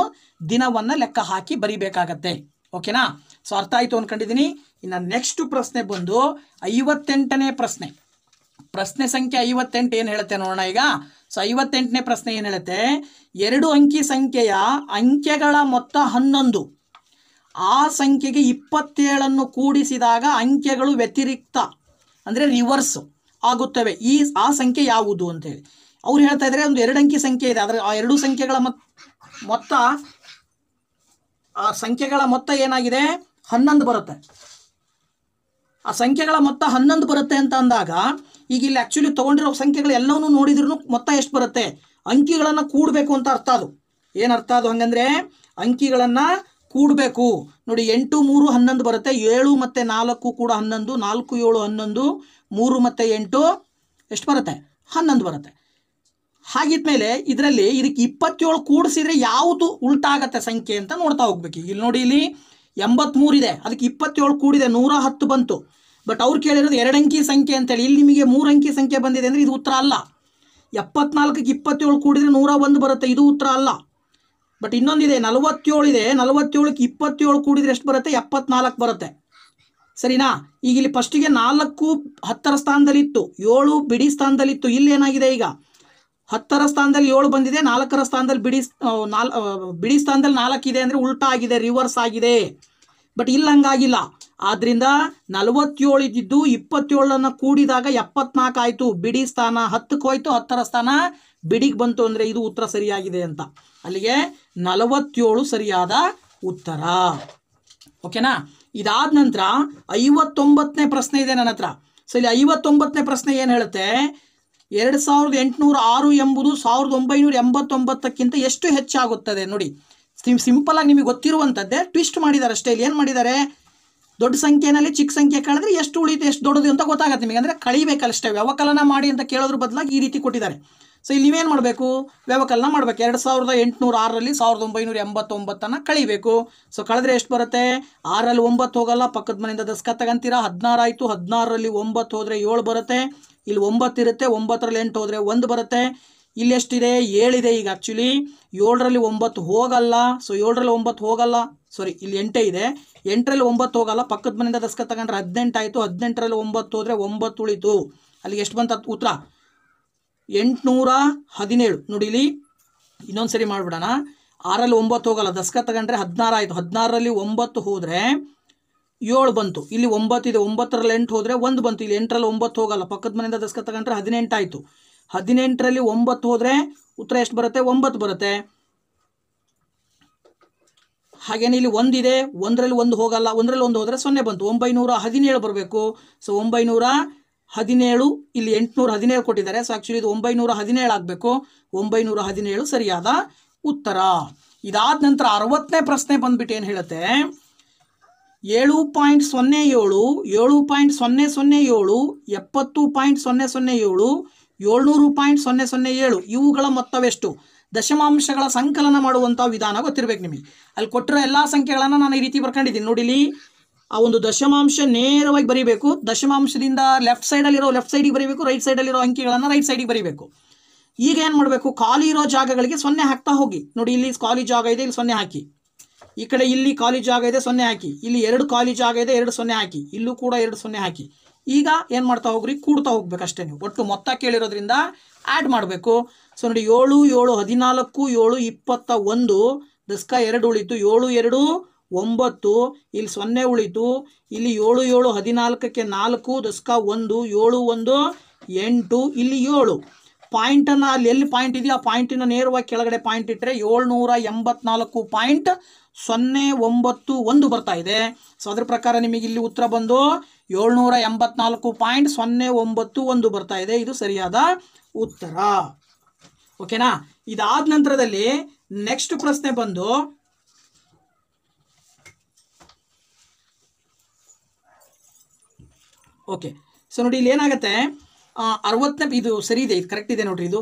ದಿನವನ್ನು ಲೆಕ್ಕ ಹಾಕಿ ಬರಿಬೇಕಾಗತ್ತೆ. ಓಕೆನಾ? ಸೊ ಅರ್ಥ ಆಯಿತು ಅಂದ್ಕೊಂಡಿದ್ದೀನಿ. ಇನ್ನು ನೆಕ್ಸ್ಟ್ ಪ್ರಶ್ನೆ ಬಂದು 58ನೇ ಪ್ರಶ್ನೆ. ಪ್ರಶ್ನೆ ಸಂಖ್ಯೆ 58 ಏನು ಹೇಳುತ್ತೆ ನೋಡೋಣ ಈಗ. ಸೊ 58ನೇ ಪ್ರಶ್ನೆ ಏನು ಹೇಳುತ್ತೆ, 2 ಅಂಕಿ ಸಂಖ್ಯೆಯ ಅಂಕೆಗಳ ಮೊತ್ತ 11, ಆ ಸಂಖ್ಯೆಗೆ 27 ಕೂಡಿಸಿದಾಗ ಅಂಕೆಗಳು ವ್ಯತಿರಿಕ್ತ ಅಂದರೆ ರಿವರ್ಸ್ ಆಗುತ್ತವೆ. ಆ ಸಂಖ್ಯೆ ಯಾವುದು ಅಂತೇಳಿ ಅವ್ರು ಹೇಳ್ತಾ ಇದ್ದಾರೆ. ಒಂದು 2 ಅಂಕಿ ಸಂಖ್ಯೆ ಇದೆ, ಆದರೆ ಆ 2 ಸಂಖ್ಯೆಗಳ ಮೊತ್ತ ಆ ಸಂಖ್ಯೆಗಳ ಮೊತ್ತ ಏನಾಗಿದೆ? 11 ಬರುತ್ತೆ. ಆ ಸಂಖ್ಯೆಗಳ ಮೊತ್ತ 11 ಬರುತ್ತೆ ಅಂತ ಅಂದಾಗ ಈಗ ಇಲ್ಲಿ ಆ್ಯಕ್ಚುಲಿ ತೊಗೊಂಡಿರೋ ಸಂಖ್ಯೆಗಳು ಎಲ್ಲವನ್ನೂ ನೋಡಿದ್ರೂ ಮೊತ್ತ ಎಷ್ಟು ಬರುತ್ತೆ? ಅಂಕಿಗಳನ್ನು ಕೂಡಬೇಕು ಅಂತ ಅರ್ಥ. ಅದು ಏನು ಅರ್ಥ? ಅದು ಹಂಗಂದರೆ ಅಂಕಿಗಳನ್ನು ಕೂಡಬೇಕು. ನೋಡಿ, 8 3 11 ಬರುತ್ತೆ, 7 ಮತ್ತು 4 ಕೂಡ 11, 4 7 11, 3 ಮತ್ತು 8 ಎಷ್ಟು ಬರುತ್ತೆ? 11 ಬರುತ್ತೆ. ಹಾಗಿದ್ಮೇಲೆ ಇದರಲ್ಲಿ ಇದಕ್ಕೆ 27 ಕೂಡಿಸಿದ್ರೆ ಯಾವುದು ಉಲ್ಟಾಗತ್ತೆ ಸಂಖ್ಯೆ ಅಂತ ನೋಡ್ತಾ ಹೋಗ್ಬೇಕು. ಇಲ್ಲಿ ನೋಡಿ, ಇಲ್ಲಿ 83 ಇದೆ, ಅದಕ್ಕೆ 27 ಕೂಡಿದೆ 110 ಬಂತು. ಬಟ್ ಅವ್ರು ಕೇಳಿರೋದು 2 ಅಂಕಿ ಸಂಖ್ಯೆ ಅಂತೇಳಿ. ಇಲ್ಲಿ ನಿಮಗೆ 3 ಅಂಕಿ ಸಂಖ್ಯೆ ಬಂದಿದೆ ಅಂದರೆ ಇದು ಉತ್ತರ ಅಲ್ಲ. 74ಕ್ಕೆ 27 ಕೂಡಿದರೆ 101 ಬರುತ್ತೆ, ಇದು ಉತ್ತರ ಅಲ್ಲ. ಬಟ್ ಇನ್ನೊಂದಿದೆ 47 ಇದೆ, 47ಕ್ಕೆ 27 ಕೂಡಿದರೆ ಎಷ್ಟು ಬರುತ್ತೆ? 74 ಬರುತ್ತೆ. ಸರಿನಾ? ಈಗ ಇಲ್ಲಿ ಫಸ್ಟಿಗೆ 4 10ರ ಸ್ಥಾನದಲ್ಲಿತ್ತು, 7 ಬಿಡಿ ಸ್ಥಾನದಲ್ಲಿತ್ತು. ಇಲ್ಲಿ ಏನಾಗಿದೆ? ಈಗ 10ರ ಸ್ಥಾನದಲ್ಲಿ 7 ಬಂದಿದೆ, 4ರ ಸ್ಥಾನದಲ್ಲಿ ಬಿಡಿ ಸ್ಥಾನದಲ್ಲಿ 4 ಇದೆ ಅಂದರೆ ಉಲ್ಟಾ ಆಗಿದೆ, ರಿವರ್ಸ್ ಆಗಿದೆ. ಬಟ್ ಇಲ್ಲಿ ಹಂಗಾಗಿಲ್ಲ. ಆದ್ದರಿಂದ 47 ಇದ್ದಿದ್ದು 27 ಕೂಡಿದಾಗ 74 ಆಯಿತು, ಬಿಡಿ ಸ್ಥಾನ 10ಕ್ಕೆ ಹೋಯ್ತು, 10ರ ಸ್ಥಾನ ಬಿಡಿಗೆ ಬಂತು ಅಂದರೆ ಇದು ಉತ್ತರ ಸರಿಯಾಗಿದೆ ಅಂತ. ಅಲ್ಲಿಗೆ 47 ಸರಿಯಾದ ಉತ್ತರ. ಓಕೆನಾ? ಇದಾದ ನಂತರ 59ನೇ ಪ್ರಶ್ನೆ ಇದೆ ನನ್ನ ಹತ್ರ. ಸೊ ಇಲ್ಲಿ 59ನೇ ಪ್ರಶ್ನೆ ಏನು ಹೇಳುತ್ತೆ, 2806 ಎಂಬುದು 1989ಕ್ಕಿಂತ ಎಷ್ಟು ಹೆಚ್ಚಾಗುತ್ತದೆ? ನೋಡಿ, ಸಿಂಪಲ್ ಆಗಿ ನಿಮಗೆ ಗೊತ್ತಿರುವಂಥದ್ದೇ ಟ್ವಿಸ್ಟ್ ಮಾಡಿದ್ದಾರೆ ಅಷ್ಟೇ. ಇಲ್ಲಿ ಏನು ಮಾಡಿದ್ದಾರೆ, ದೊಡ್ಡ ಸಂಖ್ಯೆನಲ್ಲಿ ಚಿಕ್ಕ ಸಂಖ್ಯೆ ಕಳೆದ್ರೆ ಎಷ್ಟು ಉಳಿತು ಎಷ್ಟು ದೊಡ್ಡದು ಅಂತ ಗೊತ್ತಾಗುತ್ತೆ ನಿಮಗೆ. ಅಂದರೆ ಕಳಿಬೇಕಲ್ಲಷ್ಟೇ, ವ್ಯವಕಲನ ಮಾಡಿ ಅಂತ ಕೇಳೋದ್ರ ಬದಲಾಗಿ ಈ ರೀತಿ ಕೊಟ್ಟಿದ್ದಾರೆ. ಸೊ ಇಲ್ಲಿ ನೀವೇನು ಮಾಡಬೇಕು, ವ್ಯವಕಲನ ಮಾಡಬೇಕು. 2806ರಲ್ಲಿ 1989 ಕಳಿಬೇಕು. ಸೊ ಕಳೆದ್ರೆ ಎಷ್ಟು ಬರುತ್ತೆ, 6ರಲ್ಲಿ 9 ಹೋಗಲ್ಲ, ಪಕ್ಕದ ಮನೆಯಿಂದ ದಸ್ಕತ್ ತಗೊಂತೀರಾ, 16 ಆಯಿತು. 16ರಲ್ಲಿ 9 ಹೋದರೆ 7 ಬರುತ್ತೆ, ಇಲ್ಲಿ 9 ಇರುತ್ತೆ, 9ರಲ್ಲಿ 8 ಹೋದರೆ 1 ಬರುತ್ತೆ. ಇಲ್ಲಿ ಎಷ್ಟಿದೆ, 7 ಇದೆ. ಈಗ ಆ್ಯಕ್ಚುಲಿ 7ರಲ್ಲಿ 9 ಹೋಗಲ್ಲ, ಸೊ 7ರಲ್ಲಿ 9 ಹೋಗಲ್ಲ, ಸಾರಿ ಇಲ್ಲಿ 8 ಇದೆ, 8ರಲ್ಲಿ 9 ಹೋಗಲ್ಲ, ಪಕ್ಕದ ಮನೆಯಿಂದ ದಸ್ಕತ್ ತಗೊಂಡ್ರೆ 18 ಆಯಿತು. 18ರಲ್ಲಿ 9 ಹೋದರೆ 9 ಉಳಿತು. ಅಲ್ಲಿಗೆ ಎಷ್ಟು ಬಂತ ಉತ್ತರ, 817. ನೋಡಿ ಇಲ್ಲಿ ಇನ್ನೊಂದು ಸರಿ ಮಾಡಿಬಿಡೋಣ. 6ರಲ್ಲಿ 9 ಹೋಗಲ್ಲ, ದಸ್ಕತ್ ತಗೊಂಡ್ರೆ 16 ಆಯಿತು. 16ರಲ್ಲಿ 9 ಹೋದರೆ 7 ಬಂತು. ಇಲ್ಲಿ 9 ಇದೆ, 9ರಲ್ಲಿ 8 ಹೋದರೆ 1 ಬಂತು. ಇಲ್ಲಿ 8ರಲ್ಲಿ 9 ಹೋಗಲ್ಲ, ಪಕ್ಕದ ಮನೆಯಿಂದ ದಸ್ಕತ್ ತಗೊಂಡ್ರೆ 18 ಆಯಿತು. 18ರಲ್ಲಿ 9 ಹೋದರೆ ಉತ್ತರ ಎಷ್ಟು ಬರುತ್ತೆ, 9 ಬರುತ್ತೆ. ಹಾಗೇನೆ ಇಲ್ಲಿ 1 ಇದೆ, 1ರಲ್ಲಿ 1 ಹೋಗಲ್ಲ, 1ರಲ್ಲಿ 1 ಹೋದರೆ 0 ಬಂತು. 917 ಬರಬೇಕು. ಸೊ 917, ಇಲ್ಲಿ 817 ಕೊಟ್ಟಿದ್ದಾರೆ. ಸೊ ಆ್ಯಕ್ಚುಲಿ ಇದು 917 ಆಗಬೇಕು. 917 ಸರಿಯಾದ ಉತ್ತರ. ಇದಾದ ನಂತರ 60ನೇ ಪ್ರಶ್ನೆ ಬಂದ್ಬಿಟ್ಟು ಏನು ಹೇಳುತ್ತೆ, 7.07, 7.007, 70.007, 700.007 ಇವುಗಳ ಮೊತ್ತವೆಷ್ಟು? ದಶಮಾಂಶಗಳ ಸಂಕಲನ ಮಾಡುವಂಥ ವಿಧಾನ ಗೊತ್ತಿರಬೇಕು ನಿಮಗೆ. ಅಲ್ಲಿ ಕೊಟ್ಟಿರೋ ಎಲ್ಲ ಸಂಖ್ಯೆಗಳನ್ನು ನಾನು ಈ ರೀತಿ ಬರ್ಕೊಂಡಿದ್ದೀನಿ. ನೋಡಿ ಇಲ್ಲಿ ಆ ಒಂದು ದಶಮಾಂಶ ನೇರವಾಗಿ ಬರೀಬೇಕು. ದಶಮಾಂಶದಿಂದ ಲೆಫ್ಟ್ ಸೈಡಲ್ಲಿರೋ ಲೆಫ್ಟ್ ಸೈಡಿಗೆ ಬರೀಬೇಕು, ರೈಟ್ ಸೈಡಲ್ಲಿರೋ ಅಂಕಿಗಳನ್ನು ರೈಟ್ ಸೈಡಿಗೆ ಬರೀಬೇಕು. ಈಗ ಏನು ಮಾಡಬೇಕು, ಖಾಲಿ ಇರೋ ಜಾಗಗಳಿಗೆ 0 ಹಾಕ್ತಾ ಹೋಗಿ. ನೋಡಿ ಇಲ್ಲಿ ಖಾಲಿ ಜಾಗ ಇದೆ, ಇಲ್ಲಿ 0 ಹಾಕಿ. ಈ ಕಡೆ ಇಲ್ಲಿ ಖಾಲಿ ಜಾಗ ಇದೆ, 0 ಹಾಕಿ. ಇಲ್ಲಿ 2 ಖಾಲಿ ಜಾಗ ಇದೆ, 2 0 ಹಾಕಿ. ಇಲ್ಲೂ ಕೂಡ 2 0 ಹಾಕಿ. ಈಗ ಏನು ಮಾಡ್ತಾ ಹೋಗ್ರಿ, ಕೂಡ್ತಾ ಹೋಗ್ಬೇಕು ಅಷ್ಟೇ. ನೀವು ಒಟ್ಟು ಮೊತ್ತ ಕೇಳಿರೋದ್ರಿಂದ ಆ್ಯಡ್ ಮಾಡಬೇಕು. ಸೊ ನೋಡಿ 7 7 14, 7 21, ದಸ್ಕ 2 ಉಳಿತು. 7 2 9, ಇಲ್ಲಿ 0 ಉಳಿತು. ಇಲ್ಲಿ 7 7 14ಕ್ಕೆ 4, ದಸ್ಕ 1, 7 1 8, ಇಲ್ಲಿ 7. ಪಾಯಿಂಟನ್ನು ಅಲ್ಲಿ ಎಲ್ಲಿ ಪಾಯಿಂಟ್ ಇದೆಯೋ ಆ ಪಾಯಿಂಟಿನ ನೇರವಾಗಿ ಕೆಳಗಡೆ ಪಾಯಿಂಟ್ ಇಟ್ಟರೆ 784.091 ಬರ್ತಾ ಇದೆ. ಸೊ ಅದ್ರ ಪ್ರಕಾರ ನಿಮಗೆ ಇಲ್ಲಿ ಉತ್ತರ ಬಂದು 784.091 ಬರ್ತಾ ಇದೆ. ಇದು ಸರಿಯಾದ ಉತ್ತರ. ಓಕೆನಾ. ಇದಾದ ನಂತರದಲ್ಲಿ ನೆಕ್ಸ್ಟ್ ಪ್ರಶ್ನೆ ಬಂದು ಓಕೆ. ಸೊ ನೋಡಿ ಇಲ್ಲಿ ಏನಾಗುತ್ತೆ, 60ನೇ ಇದು ಸರಿ ಇದೆ, ಇದು ಕರೆಕ್ಟ್ ಇದೆ ನೋಡ್ರಿ. ಇದು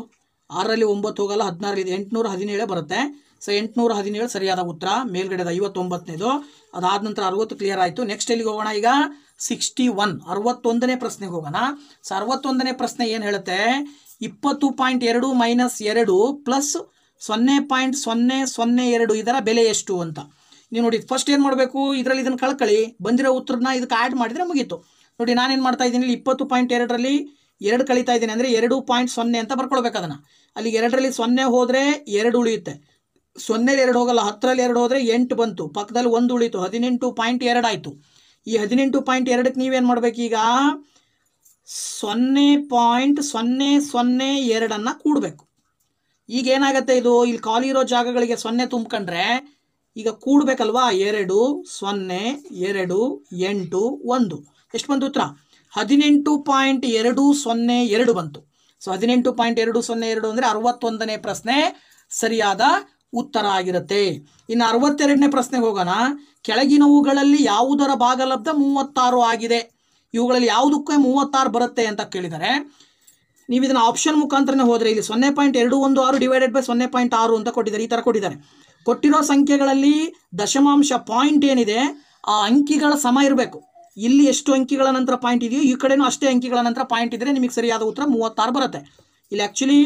6ರಲ್ಲಿ 9 ಹೋಗಲ್ಲ, 16ರಲ್ಲಿ 817 ಬರುತ್ತೆ. ಸೊ 817 ಸರಿಯಾದ ಉತ್ತರ. ಮೇಲ್ಗಡೆದ 59ನೇದು. ಅದಾದ ನಂತರ 60 ಕ್ಲಿಯರ್ ಆಯಿತು. ನೆಕ್ಸ್ಟ್ ಎಲ್ಲಿಗೆ ಹೋಗೋಣ, ಈಗ 61 61ನೇ ಪ್ರಶ್ನೆಗೆ ಹೋಗೋಣ. ಸೊ 61ನೇ ಪ್ರಶ್ನೆ ಏನು ಹೇಳುತ್ತೆ, 20.2 ಮೈನಸ್ 2 ಪ್ಲಸ್ 0.002 ಇದರ ಬೆಲೆ ಎಷ್ಟು ಅಂತ. ನೀವು ನೋಡಿ ಫಸ್ಟ್ ಏನು ಮಾಡಬೇಕು, ಇದರಲ್ಲಿ ಇದನ್ನು ಕಳ್ಕೊಳ್ಳಿ, ಬಂದಿರೋ ಉತ್ತರನ ಇದಕ್ಕೆ ಆ್ಯಡ್ ಮಾಡಿದರೆ ಮುಗೀತು. ನೋಡಿ ನಾನೇನು ಮಾಡ್ತಾ ಇದ್ದೀನಿ, ಇಲ್ಲಿ 20.2ರಲ್ಲಿ 2 ಕಳೀತಾ ಇದ್ದೀನಿ, ಅಂದರೆ 2.0 ಅಂತ ಬರ್ಕೊಳ್ಬೇಕು ಅದನ್ನು. ಅಲ್ಲಿ 2ರಲ್ಲಿ 0 ಹೋದರೆ 2 ಉಳಿಯುತ್ತೆ, 0ರಲ್ಲಿ 2 ಹೋಗಲ್ಲ, 10ರಲ್ಲಿ 2 ಹೋದರೆ 8 ಬಂತು, ಪಕ್ಕದಲ್ಲಿ 1 ಉಳಿತು, 18.2 ಆಯಿತು. ಈ 18.2ಕ್ಕೆ ನೀವೇನು ಮಾಡಬೇಕು, ಈಗ 0.002 ಕೂಡಬೇಕು. ಈಗ ಏನಾಗುತ್ತೆ, ಇದು ಇಲ್ಲಿ ಖಾಲಿ ಇರೋ ಜಾಗಗಳಿಗೆ 0 ತುಂಬ್ಕೊಂಡ್ರೆ ಈಗ ಕೂಡಬೇಕಲ್ವಾ, 2 0 2 8 1 ಎಷ್ಟು ಬಂತು ಉತ್ತರ, 18.202 ಬಂತು. ಸೊ 18.202 ಅಂದರೆ 61ನೇ ಪ್ರಶ್ನೆ ಸರಿಯಾದ ಉತ್ತರ ಆಗಿರುತ್ತೆ. ಇನ್ನು 62ನೇ ಪ್ರಶ್ನೆಗೆ ಹೋಗೋಣ. ಕೆಳಗಿನವುಗಳಲ್ಲಿ ಯಾವುದರ ಭಾಗಲಬ್ಧ 36 ಆಗಿದೆ? ಇವುಗಳಲ್ಲಿ ಯಾವುದಕ್ಕೆ 36 ಬರುತ್ತೆ ಅಂತ ಕೇಳಿದ್ದಾರೆ. ನೀವು ಇದನ್ನು ಆಪ್ಷನ್ ಮುಖಾಂತರನೇ ಹೋದರೆ ಇಲ್ಲಿ 0.216 ಡಿವೈಡೆಡ್ ಬೈ 0.6 ಅಂತ ಕೊಟ್ಟಿದ್ದಾರೆ. ಈ ಥರ ಕೊಟ್ಟಿದ್ದಾರೆ. ಕೊಟ್ಟಿರೋ ಸಂಖ್ಯೆಗಳಲ್ಲಿ ದಶಮಾಂಶ ಪಾಯಿಂಟ್ ಏನಿದೆ ಆ ಅಂಕಿಗಳ ಸಮ ಇರಬೇಕು. ಇಲ್ಲಿ ಎಷ್ಟು ಅಂಕಿಗಳ ನಂತರ ಪಾಯಿಂಟ್ ಇದೆಯೋ ಈ ಕಡೆನೂ ಅಷ್ಟೇ ಅಂಕಿಗಳ ನಂತರ ಪಾಯಿಂಟ್ ಇದ್ದರೆ ನಿಮಗೆ ಸರಿಯಾದ ಉತ್ತರ 36 ಬರುತ್ತೆ. ಇಲ್ಲಿ ಆ್ಯಕ್ಚುಲಿ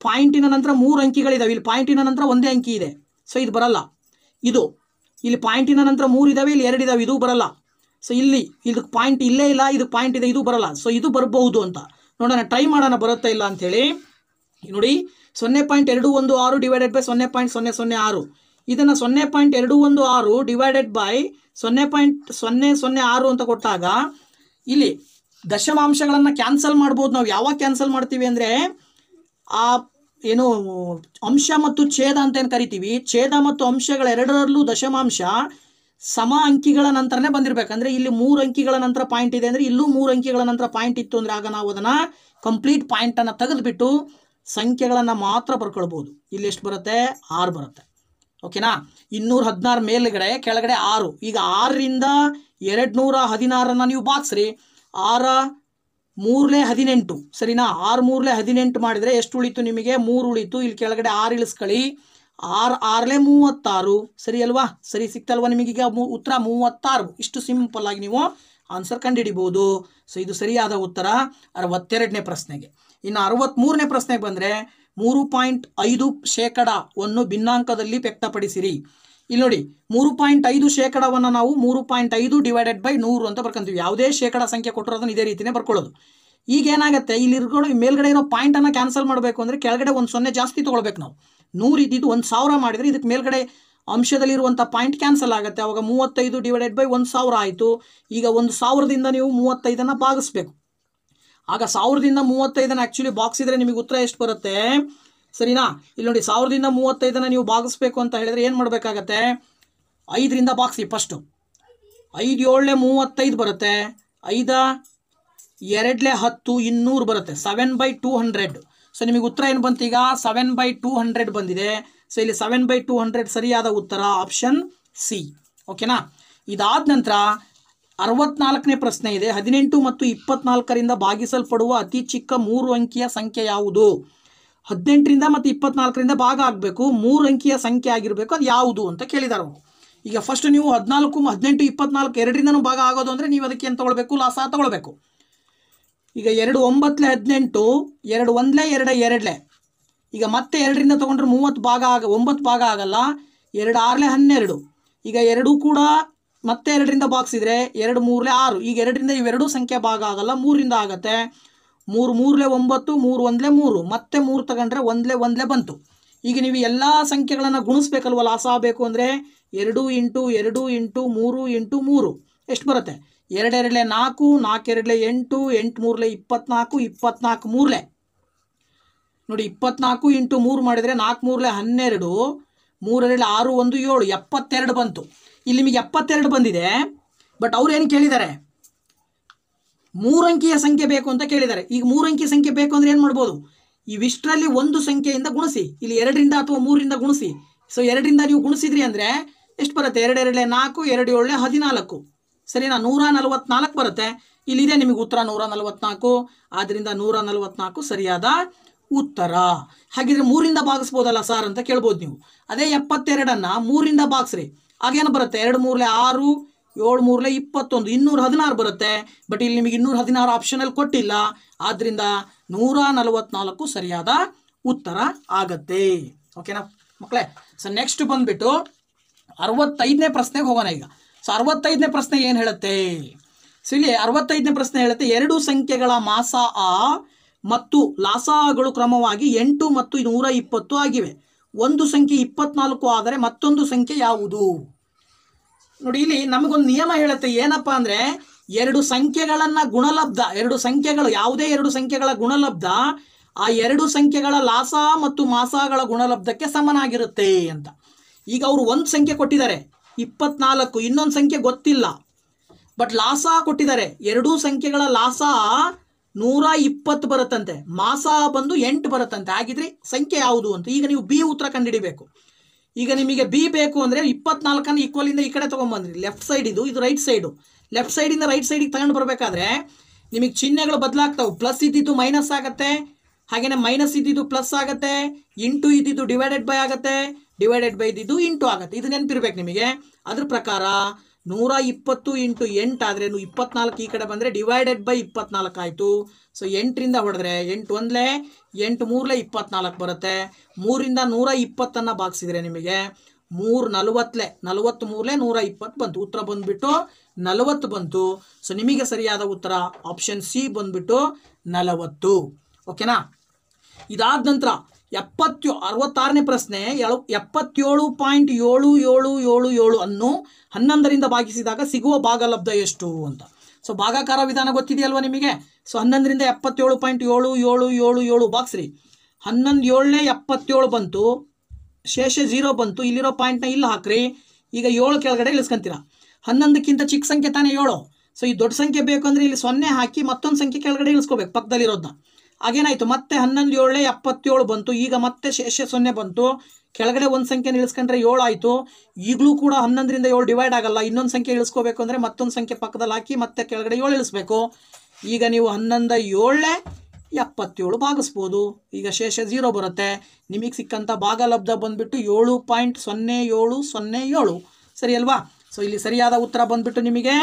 ಪಾಯಿಂಟಿನ ನಂತರ 3 ಅಂಕಿಗಳಿದ್ದಾವೆ, ಇಲ್ಲಿ ಪಾಯಿಂಟಿನ ನಂತರ ಒಂದೇ ಅಂಕಿ ಇದೆ, ಸೊ ಇದು ಬರಲ್ಲ. ಇದು ಇಲ್ಲಿ ಪಾಯಿಂಟಿನ ನಂತರ 3 ಇದ್ದಾವೆ, ಇಲ್ಲಿ 2 ಇದ್ದಾವೆ, ಇದು ಬರಲ್ಲ. ಸೊ ಇಲ್ಲಿ ಇದಕ್ಕೆ ಪಾಯಿಂಟ್ ಇಲ್ಲೇ ಇಲ್ಲ, ಇದಕ್ಕೆ ಪಾಯಿಂಟ್ ಇದೆ, ಇದು ಬರಲ್ಲ. ಸೊ ಇದು ಬರಬಹುದು ಅಂತ ನೋಡೋಣ, ಟ್ರೈ ಮಾಡೋಣ ಬರುತ್ತಾ ಇಲ್ಲ ಅಂಥೇಳಿ. ನೋಡಿ 0.216 ಡಿವೈಡೆಡ್ ಬೈ 0.006, ಇದನ್ನು 0.216 ಡಿವೈಡೆಡ್ ಬೈ 0.006 ಅಂತ ಕೊಟ್ಟಾಗ ಇಲ್ಲಿ ದಶಮಾಂಶಗಳನ್ನು ಕ್ಯಾನ್ಸಲ್ ಮಾಡ್ಬೋದು. ನಾವು ಯಾವಾಗ ಕ್ಯಾನ್ಸಲ್ ಮಾಡ್ತೀವಿ ಅಂದರೆ ಆ ಏನು ಅಂಶ ಮತ್ತು ಛೇದ ಅಂತ ಏನು ಕರಿತೀವಿ, ಛೇದ ಮತ್ತು ಅಂಶಗಳೆರಡರಲ್ಲೂ ದಶಮಾಂಶ ಸಮ ಅಂಕಿಗಳ ನಂತರನೇ ಬಂದಿರಬೇಕು. ಅಂದರೆ ಇಲ್ಲಿ 3 ಅಂಕಿಗಳ ನಂತರ ಪಾಯಿಂಟ್ ಇದೆ ಅಂದರೆ ಇಲ್ಲೂ 3 ಅಂಕಿಗಳ ನಂತರ ಪಾಯಿಂಟ್ ಇತ್ತು ಅಂದರೆ ಆಗ ನಾವು ಅದನ್ನು ಕಂಪ್ಲೀಟ್ ಪಾಯಿಂಟನ್ನು ತೆಗೆದುಬಿಟ್ಟು ಸಂಖ್ಯೆಗಳನ್ನು ಮಾತ್ರ ಬರ್ಕೊಳ್ಬೋದು. ಇಲ್ಲಿ ಎಷ್ಟು ಬರುತ್ತೆ? 6 ಬರುತ್ತೆ. ಓಕೆನಾ? 216 ಮೇಲ್ಗಡೆ ಕೆಳಗಡೆ 6. ಈಗ 6ರಿಂದ 216 ನೀವು ಬಾಗಿಸ್ರಿ. 6 3 18 ಸರಿನಾ? 6 3 18 ಮಾಡಿದರೆ ಎಷ್ಟು ಉಳಿತು ನಿಮಗೆ? 3 ಉಳಿತು. ಇಲ್ಲಿ ಕೆಳಗಡೆ 6 ಇಳಿಸ್ಕೊಳ್ಳಿ. 6 6 36 ಸರಿ ಅಲ್ವಾ? ಸರಿ ಸಿಕ್ತಲ್ವಾ ನಿಮಗೀಗ ಉತ್ತರ 36. ಇಷ್ಟು ಸಿಂಪಲ್ ಆಗಿ ನೀವು ಆನ್ಸರ್ ಕಂಡುಹಿಡಿಬೋದು. ಸೊ ಇದು ಸರಿಯಾದ ಉತ್ತರ 62ನೇ ಪ್ರಶ್ನೆಗೆ. ಇನ್ನು 63ನೇ ಪ್ರಶ್ನೆಗೆ ಬಂದರೆ 3.5% ಭಿನ್ನಾಂಕದಲ್ಲಿ ವ್ಯಕ್ತಪಡಿಸಿರಿ. ಇಲ್ಲಿ ನೋಡಿ 3.5% ನಾವು 3.5 ಡಿವೈಡೆಡ್ ಬೈ 100 ಅಂತ ಬರ್ಕೊಂತೀವಿ. ಯಾವುದೇ ಶೇಕಡ ಸಂಖ್ಯೆ ಕೊಟ್ಟರು ಅದನ್ನು ಇದೇ ರೀತಿಯೇ ಬರ್ಕೊಳ್ಳೋದು. ಈಗ ಏನಾಗುತ್ತೆ, ಇಲ್ಲಿ ಮೇಲ್ಗಡೆ ಇರೋ ಪಾಯಿಂಟನ್ನು ಕ್ಯಾನ್ಸಲ್ ಮಾಡಬೇಕು ಅಂದರೆ ಕೆಳಗಡೆ ಒಂದು 0 ಜಾಸ್ತಿ ತೊಗೊಳ್ಬೇಕು ನಾವು. 100 ಇದ್ದಿದ್ದು 1000 ಮಾಡಿದರೆ ಇದಕ್ಕೆ ಮೇಲ್ಗಡೆ ಅಂಶದಲ್ಲಿರುವಂಥ ಪಾಯಿಂಟ್ ಕ್ಯಾನ್ಸಲ್ ಆಗುತ್ತೆ. ಅವಾಗ 35 ಡಿವೈಡೆಡ್ ಬೈ 1000 ಆಯಿತು. ಈಗ 1000ದಿಂದ ನೀವು 35 ಭಾಗಿಸ್ಬೇಕು. ಆಗ 1000ದಿಂದ 35 ಆ್ಯಕ್ಚುಲಿ ಬಾಗಿಸಿದ್ರೆ ನಿಮಗೆ ಉತ್ತರ ಎಷ್ಟು ಬರುತ್ತೆ? ಸರಿನಾ? ಇಲ್ಲಿ ನೋಡಿ 1000ದಿಂದ 35 ನೀವು ಭಾಗಿಸ್ಬೇಕು ಅಂತ ಹೇಳಿದ್ರೆ ಏನು ಮಾಡಬೇಕಾಗತ್ತೆ? 5ರಿಂದ ಬಾಗಿಸಿ ಫಸ್ಟು. 5 7 35 ಬರುತ್ತೆ. 5 2 10 200 ಬರುತ್ತೆ. 7/200. ಸೊ ನಿಮಗೆ ಉತ್ತರ ಏನು ಬಂತು? ಈಗ 7/200 ಬಂದಿದೆ. ಸೊ ಇಲ್ಲಿ 7/200 ಸರಿಯಾದ ಉತ್ತರ ಆಪ್ಷನ್ ಸಿ. ಓಕೆನಾ? ಇದಾದ ನಂತರ 64ನೇ ಪ್ರಶ್ನೆ ಇದೆ. 18 ಮತ್ತು 24ರಿಂದ ಭಾಗಿಸಲ್ಪಡುವ ಅತಿ ಚಿಕ್ಕ 3 ಅಂಕಿಯ ಸಂಖ್ಯೆ ಯಾವುದು? 18ರಿಂದ ಮತ್ತು 24ರಿಂದ ಭಾಗ ಆಗಬೇಕು, 3 ಅಂಕಿಯ ಸಂಖ್ಯೆ ಆಗಿರಬೇಕು, ಅದು ಯಾವುದು ಅಂತ ಕೇಳಿದಾರೆ ಅವರು. ಈಗ ಫಸ್ಟ್ ನೀವು 14 18 24 ಎರಡರಿಂದನೂ ಭಾಗ ಆಗೋದು ಅಂದರೆ ನೀವು ಅದಕ್ಕೆ ಏನು ತೊಗೊಳ್ಬೇಕು? ಲಾಸ ತೊಗೊಳ್ಬೇಕು. ಈಗ 2 9 18 2 1 2 2. ಈಗ ಮತ್ತೆ 2ರಿಂದ ತೊಗೊಂಡ್ರೆ 9 ಭಾಗ ಆಗಲ್ಲ. 2 6 12. ಈಗ 2 ಕೂಡ ಮತ್ತೆ 2ರಿಂದ ಭಾಗಿಸಿದ್ರೆ 2 3 6. ಈಗ 2ರಿಂದ ಇವೆರಡೂ ಸಂಖ್ಯೆ ಭಾಗ ಆಗಲ್ಲ, 3ರಿಂದ ಆಗುತ್ತೆ. 3 3 9 3 1 3. ಮತ್ತೆ 3 ತಗೊಂಡ್ರೆ 1 1 ಬಂತು. ಈಗ ನೀವು ಎಲ್ಲ ಸಂಖ್ಯೆಗಳನ್ನು ಗುಣಿಸ್ಬೇಕಲ್ವ ಲಾಸ ಆಗಬೇಕು ಅಂದರೆ 2 ಇಂಟು 2 ಇಂಟು 3 ಇಂಟು 3 ಎಷ್ಟು ಬರುತ್ತೆ? 2 2 4 4 2 8 8 3 24 24 3 ನೋಡಿ 24 ಇಂಟು 3 ಮಾಡಿದರೆ 4 3 12 3 2 6 1 7 72 ಬಂತು. ಇಲ್ಲಿ ನಿಮಗೆ 72 ಬಂದಿದೆ. ಬಟ್ ಅವ್ರು ಏನು ಕೇಳಿದ್ದಾರೆ? 3 ಅಂಕಿಯ ಸಂಖ್ಯೆ ಬೇಕು ಅಂತ ಕೇಳಿದ್ದಾರೆ. ಈಗ 3 ಅಂಕಿಯ ಸಂಖ್ಯೆ ಬೇಕು ಅಂದರೆ ಏನು ಮಾಡ್ಬೋದು? ಇವಿಷ್ಟರಲ್ಲಿ ಒಂದು ಸಂಖ್ಯೆಯಿಂದ ಗುಣಿಸಿ, ಇಲ್ಲಿ 2ರಿಂದ ಅಥವಾ 3ರಿಂದ ಗುಣಿಸಿ. ಸೊ 2ರಿಂದ ನೀವು ಗುಣಿಸಿದ್ರಿ ಅಂದರೆ ಎಷ್ಟು ಬರುತ್ತೆ? 2 2 4 2 7 14 ಸರಿನಾ? 144 ಬರುತ್ತೆ. ಇಲ್ಲಿದೆ ನಿಮಗೆ ಉತ್ತರ 144. ಆದ್ದರಿಂದ 144 ಸರಿಯಾದ ಉತ್ತರ. ಹಾಗಿದ್ರೆ 3ರಿಂದ ಭಾಗಿಸ್ಬೋದಲ್ಲ ಸರ್ ಅಂತ ಕೇಳ್ಬೋದು ನೀವು. ಅದೇ 72ನ್ನು 3ರಿಂದ ಭಾಗಿಸ್ರಿ. ಆಗೇನು ಬರುತ್ತೆ? 2 3 6 7 3 21 216 ಬರುತ್ತೆ. ಬಟ್ ಇಲ್ಲಿ ನಿಮಗೆ 216 ಆಪ್ಷನಲ್ಲಿ ಕೊಟ್ಟಿಲ್ಲ. ಆದ್ದರಿಂದ 144 ಸರಿಯಾದ ಉತ್ತರ ಆಗತ್ತೆ. ಓಕೆನಾ ಮಕ್ಕಳೇ? ಸೊ ನೆಕ್ಸ್ಟ್ ಬಂದುಬಿಟ್ಟು 65ನೇ ಪ್ರಶ್ನೆಗೆ ಹೋಗೋಣ ಈಗ. ಸೊ 65ನೇ ಪ್ರಶ್ನೆ ಏನು ಹೇಳುತ್ತೆ? ಸೊ ಇಲ್ಲಿ 65ನೇ ಪ್ರಶ್ನೆ ಹೇಳುತ್ತೆ, 2 ಸಂಖ್ಯೆಗಳ ಮಾಸ ಆ ಮತ್ತು ಲಾಸಗಳು ಕ್ರಮವಾಗಿ 8 ಮತ್ತು 120 ಆಗಿವೆ. ಒಂದು ಸಂಖ್ಯೆ 24 ಆದರೆ ಮತ್ತೊಂದು ಸಂಖ್ಯೆ ಯಾವುದು? ನೋಡಿ ಇಲ್ಲಿ ನಮಗೊಂದು ನಿಯಮ ಹೇಳುತ್ತೆ. ಏನಪ್ಪ ಅಂದರೆ 2 ಸಂಖ್ಯೆಗಳನ್ನು ಗುಣಲಬ್ಧ, 2 ಸಂಖ್ಯೆಗಳು ಯಾವುದೇ 2 ಸಂಖ್ಯೆಗಳ ಗುಣಲಬ್ಧ ಆ 2 ಸಂಖ್ಯೆಗಳ ಲಾಸ ಮತ್ತು ಮಾಸಗಳ ಗುಣಲಬ್ಧಕ್ಕೆ ಸಮನಾಗಿರುತ್ತೆ ಅಂತ. ಈಗ ಅವರು ಒಂದು ಸಂಖ್ಯೆ ಕೊಟ್ಟಿದ್ದಾರೆ 24, ಇನ್ನೊಂದು ಸಂಖ್ಯೆ ಗೊತ್ತಿಲ್ಲ. ಬಟ್ ಲಾಸ ಕೊಟ್ಟಿದ್ದಾರೆ. 2 ಸಂಖ್ಯೆಗಳ ಲಾಸ 120 ಬರುತ್ತಂತೆ, ಮಾಸ ಬಂದು 8 ಬರುತ್ತಂತೆ. ಹಾಗಿದ್ರೆ ಸಂಖ್ಯೆ ಯಾವುದು ಅಂತ ಈಗ ನೀವು ಬಿ ಉತ್ತರ ಕಂಡುಹಿಡಿಬೇಕು. ಈಗ ನಿಮಗೆ ಬಿ ಬೇಕು ಅಂದರೆ 24ಅನ್ನು ಈಕ್ವಲಿಂದ ಈ ಕಡೆ ತೊಗೊಂಬಂದ್ರಿ. ಲೆಫ್ಟ್ ಸೈಡ್ ಇದು ರೈಟ್ ಸೈಡು. ಲೆಫ್ಟ್ ಸೈಡಿಂದ ರೈಟ್ ಸೈಡಿಗೆ ತಗೊಂಡು ಬರಬೇಕಾದ್ರೆ ನಿಮಗೆ ಚಿಹ್ನೆಗಳು ಬದಲಾಗ್ತಾವೆ. ಪ್ಲಸ್ ಇದ್ದಿದ್ದು ಮೈನಸ್ ಆಗುತ್ತೆ, ಹಾಗೆಯೇ ಮೈನಸ್ ಇದ್ದಿದ್ದು ಪ್ಲಸ್ ಆಗುತ್ತೆ, ಇಂಟು ಇದ್ದಿದ್ದು ಡಿವೈಡೆಡ್ ಬೈ ಆಗುತ್ತೆ, ಡಿವೈಡೆಡ್ ಬೈ ಇದ್ದಿದ್ದು ಇಂಟು ಆಗುತ್ತೆ. ಇದು ನೆನಪಿರ್ಬೇಕು ನಿಮಗೆ. ಅದ್ರ ಪ್ರಕಾರ 120 ಇಂಟು 8 ಆದರೆ 24 ಈ ಕಡೆ ಬಂದರೆ ಡಿವೈಡೆಡ್ ಬೈ 24 ಆಯಿತು. ಸೊ 8ರಿಂದ ಹೊಡೆದ್ರೆ 8 1 8 3 24 ಬರುತ್ತೆ. 3ರಿಂದ 120ಅನ್ನು ಭಾಗಿಸಿದರೆ ನಿಮಗೆ 3 40 43 120 ಬಂತು. ಉತ್ತರ ಬಂದುಬಿಟ್ಟು 40 ಬಂತು. ಸೊ ನಿಮಗೆ ಸರಿಯಾದ ಉತ್ತರ ಆಪ್ಷನ್ ಸಿ ಬಂದುಬಿಟ್ಟು 40. ಓಕೆನಾ? ಇದಾದ ನಂತರ 66ನೇ ಪ್ರಶ್ನೆ 77.7777 ಅನ್ನು 11ರಿಂದ ಭಾಗಿಸಿದಾಗ ಸಿಗುವ ಭಾಗಲಬ್ಧ ಎಷ್ಟು ಅಂತ. ಸೊ ಭಾಗಾಕಾರ ವಿಧಾನ ಗೊತ್ತಿದೆಯಲ್ವ ನಿಮಗೆ. ಸೊ 11ರಿಂದ 77.7777 ಭಾಗಿಸ್ರಿ. 11 7 77 ಬಂತು, ಶೇಷ 0 ಬಂತು. ಇಲ್ಲಿರೋ ಪಾಯಿಂಟ್ನ ಇಲ್ಲಿ ಹಾಕ್ರಿ. ಈಗ 7 ಕೆಳಗಡೆ ಇಳಿಸ್ಕೊಂತೀರಾ. 11ಕ್ಕಿಂತ ಚಿಕ್ಕ ಸಂಖ್ಯೆ ತಾನೇ 7. ಸೊ ಈ ದೊಡ್ಡ ಸಂಖ್ಯೆ ಬೇಕು ಅಂದರೆ ಇಲ್ಲಿ 0 ಹಾಕಿ ಮತ್ತೊಂದು ಸಂಖ್ಯೆ ಕೆಳಗಡೆ ಇಳಿಸ್ಕೋಬೇಕು ಪಕ್ಕದಲ್ಲಿರೋದನ್ನ. ಆಗೇನಾಯಿತು, ಮತ್ತೆ 11 7 77 ಬಂತು. ಈಗ ಮತ್ತೆ ಶೇಷ 0 ಬಂತು. ಕೆಳಗಡೆ ಒಂದು ಸಂಖ್ಯೆ ಇಳಿಸ್ಕೊಂಡ್ರೆ 7 ಆಯಿತು. ಈಗಲೂ ಕೂಡ 11ರಿಂದ 7 ಡಿವೈಡ್ ಆಗಲ್ಲ. ಇನ್ನೊಂದು ಸಂಖ್ಯೆ ಇಳಿಸ್ಕೋಬೇಕು ಅಂದರೆ ಮತ್ತೊಂದು ಸಂಖ್ಯೆ ಪಕ್ಕದಲ್ಲಿ ಹಾಕಿ ಮತ್ತೆ ಕೆಳಗಡೆ 7 ಇಳಿಸ್ಬೇಕು. ಈಗ ನೀವು 11 7 77 ಭಾಗಿಸ್ಬೋದು. ಈಗ ಶೇಷ 0 ಬರುತ್ತೆ. ನಿಮಗೆ ಸಿಕ್ಕಂಥ ಭಾಗಲಬ್ಧ ಬಂದುಬಿಟ್ಟು 7.0707 ಸರಿ ಅಲ್ವಾ? ಸೊ ಇಲ್ಲಿ ಸರಿಯಾದ ಉತ್ತರ ಬಂದುಬಿಟ್ಟು ನಿಮಗೆ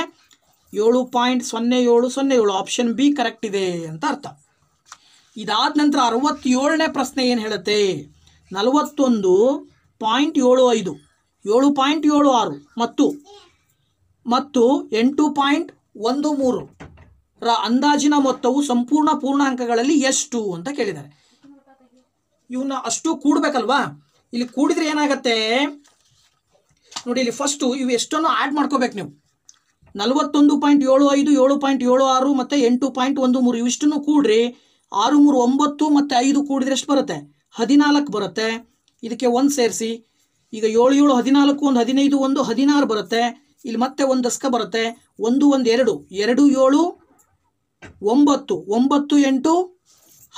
7.0707. ಆಪ್ಷನ್ ಬಿ ಕರೆಕ್ಟ್ ಇದೆ ಅಂತ ಅರ್ಥ. ಇದಾದ ನಂತರ 67ನೇ ಪ್ರಶ್ನೆ ಏನು ಹೇಳುತ್ತೆ, 41.75 7.76 ಮತ್ತು 8.13 ರ ಅಂದಾಜಿನ ಮೊತ್ತವು ಸಂಪೂರ್ಣ ಪೂರ್ಣಾಂಕಗಳಲ್ಲಿ ಎಷ್ಟು ಅಂತ ಕೇಳಿದ್ದಾರೆ. ಇವನ್ನ ಅಷ್ಟು ಕೂಡಬೇಕಲ್ವಾ? ಇಲ್ಲಿ ಕೂಡಿದ್ರೆ ಏನಾಗುತ್ತೆ ನೋಡಿ, ಇಲ್ಲಿ ಫಸ್ಟು ಇವು ಎಷ್ಟನ್ನು ಆ್ಯಡ್ ಮಾಡ್ಕೋಬೇಕು ನೀವು. 41.75 7.76 ಮತ್ತು 8.13 ಇವಿಷ್ಟನ್ನು ಕೂಡ್ರಿ. 6 3 9 ಮತ್ತು 5 ಕೂಡಿದ್ರೆ ಎಷ್ಟು ಬರುತ್ತೆ? 14 ಬರುತ್ತೆ. ಇದಕ್ಕೆ 1 ಸೇರಿಸಿ. ಈಗ 7 7 14 1 15 1 16 ಬರುತ್ತೆ. ಇಲ್ಲಿ ಮತ್ತೆ 1 ದಶಕ ಬರುತ್ತೆ. 1 1 2 2 7 9 9 8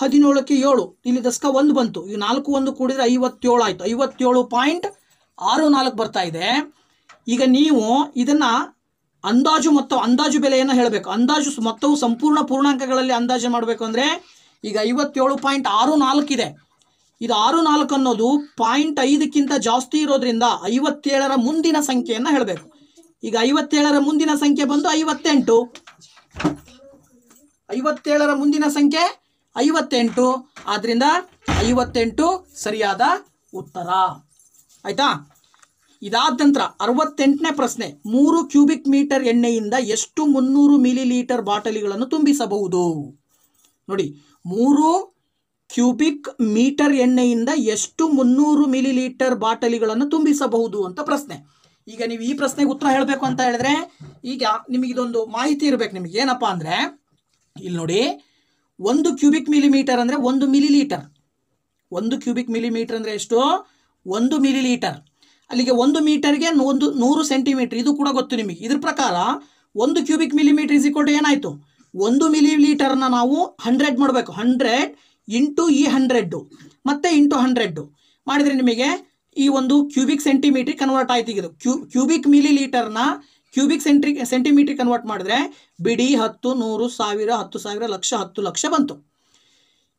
17ಕ್ಕೆ 7 ಇಲ್ಲಿ ದಶಕ 1 ಬಂತು. ಈಗ 4 1 ಕೂಡಿದ್ರೆ 57 ಆಯಿತು. 57.64 ಬರ್ತಾ ಇದೆ. ಈಗ ನೀವು ಇದನ್ನು ಅಂದಾಜು ಬೆಲೆಯನ್ನು ಹೇಳಬೇಕು. ಅಂದಾಜು ಮೊತ್ತವು ಸಂಪೂರ್ಣ ಪೂರ್ಣಾಂಕಗಳಲ್ಲಿ ಅಂದಾಜು ಮಾಡಬೇಕು ಅಂದರೆ ಈಗ 57.64 ಇದೆ. ಇದು 64 ಅನ್ನೋದು 0.5ಕ್ಕಿಂತ ಜಾಸ್ತಿ ಇರೋದ್ರಿಂದ 57ರ ಮುಂದಿನ ಸಂಖ್ಯೆಯನ್ನು ಹೇಳಬೇಕು. ಈಗ 57ರ ಮುಂದಿನ ಸಂಖ್ಯೆ ಬಂದು 58. 57ರ ಮುಂದಿನ ಸಂಖ್ಯೆ 58. ಆದ್ದರಿಂದ 58 ಸರಿಯಾದ ಉತ್ತರ ಆಯ್ತಾ. ಇದಾದ ನಂತರ 68ನೇ ಪ್ರಶ್ನೆ, 3 ಕ್ಯೂಬಿಕ್ ಮೀಟರ್ ಎಣ್ಣೆಯಿಂದ ಎಷ್ಟು 300 ಮಿಲಿ ಲೀಟರ್ ಬಾಟಲಿಗಳನ್ನು ತುಂಬಿಸಬಹುದು? ನೋಡಿ, 3 ಕ್ಯೂಬಿಕ್ ಮೀಟರ್ ಎಣ್ಣೆಯಿಂದ ಎಷ್ಟು 300 ಮಿಲಿ ಲೀಟರ್ ಬಾಟಲಿಗಳನ್ನು ತುಂಬಿಸಬಹುದು ಅಂತ ಪ್ರಶ್ನೆ. ಈಗ ನೀವು ಈ ಪ್ರಶ್ನೆಗೆ ಉತ್ತರ ಹೇಳಬೇಕು ಅಂತ ಹೇಳಿದ್ರೆ ಈಗ ನಿಮಗೆ ಇದೊಂದು ಮಾಹಿತಿ ಇರಬೇಕು. ನಿಮಗೆ ಏನಪ್ಪ ಅಂದರೆ ಇಲ್ಲಿ ನೋಡಿ, 1 ಕ್ಯೂಬಿಕ್ ಮಿಲಿಮೀಟರ್ ಅಂದರೆ 1 ಮಿಲಿ ಲೀಟರ್. 1 ಕ್ಯೂಬಿಕ್ ಮಿಲಿಮೀಟರ್ ಅಂದರೆ ಎಷ್ಟು? 1 ಮಿಲಿ ಲೀಟರ್. ಅಲ್ಲಿಗೆ 1 ಮೀಟರ್ಗೆ 100 ಸೆಂಟಿಮೀಟರ್. ಇದು ಕೂಡ ಗೊತ್ತು ನಿಮಗೆ. ಇದ್ರ ಪ್ರಕಾರ 1 cubic millimetre is equal to ಏನಾಯಿತು? 1 ಮಿಲಿ ಲೀಟರ್ನ ನಾವು 100 ಮಾಡಬೇಕು. 100 ಇಂಟು ಈ 100 ಮತ್ತು ಇಂಟು 100 ಮಾಡಿದರೆ ನಿಮಗೆ ಈ ಒಂದು ಕ್ಯೂಬಿಕ್ ಸೆಂಟಿಮೀಟ್ರ್ ಕನ್ವರ್ಟ್ ಆಯ್ತು. ಇದು ಕ್ಯೂಬಿಕ್ ಮಿಲಿ ಲೀಟರ್ನ ಕ್ಯೂಬಿಕ್ ಸೆಂಟಿಮೀಟ್ರ್ ಕನ್ವರ್ಟ್ ಮಾಡಿದ್ರೆ ಬಿಡಿ 10 100 1000 10,000 ಲಕ್ಷ 10 ಲಕ್ಷ ಬಂತು.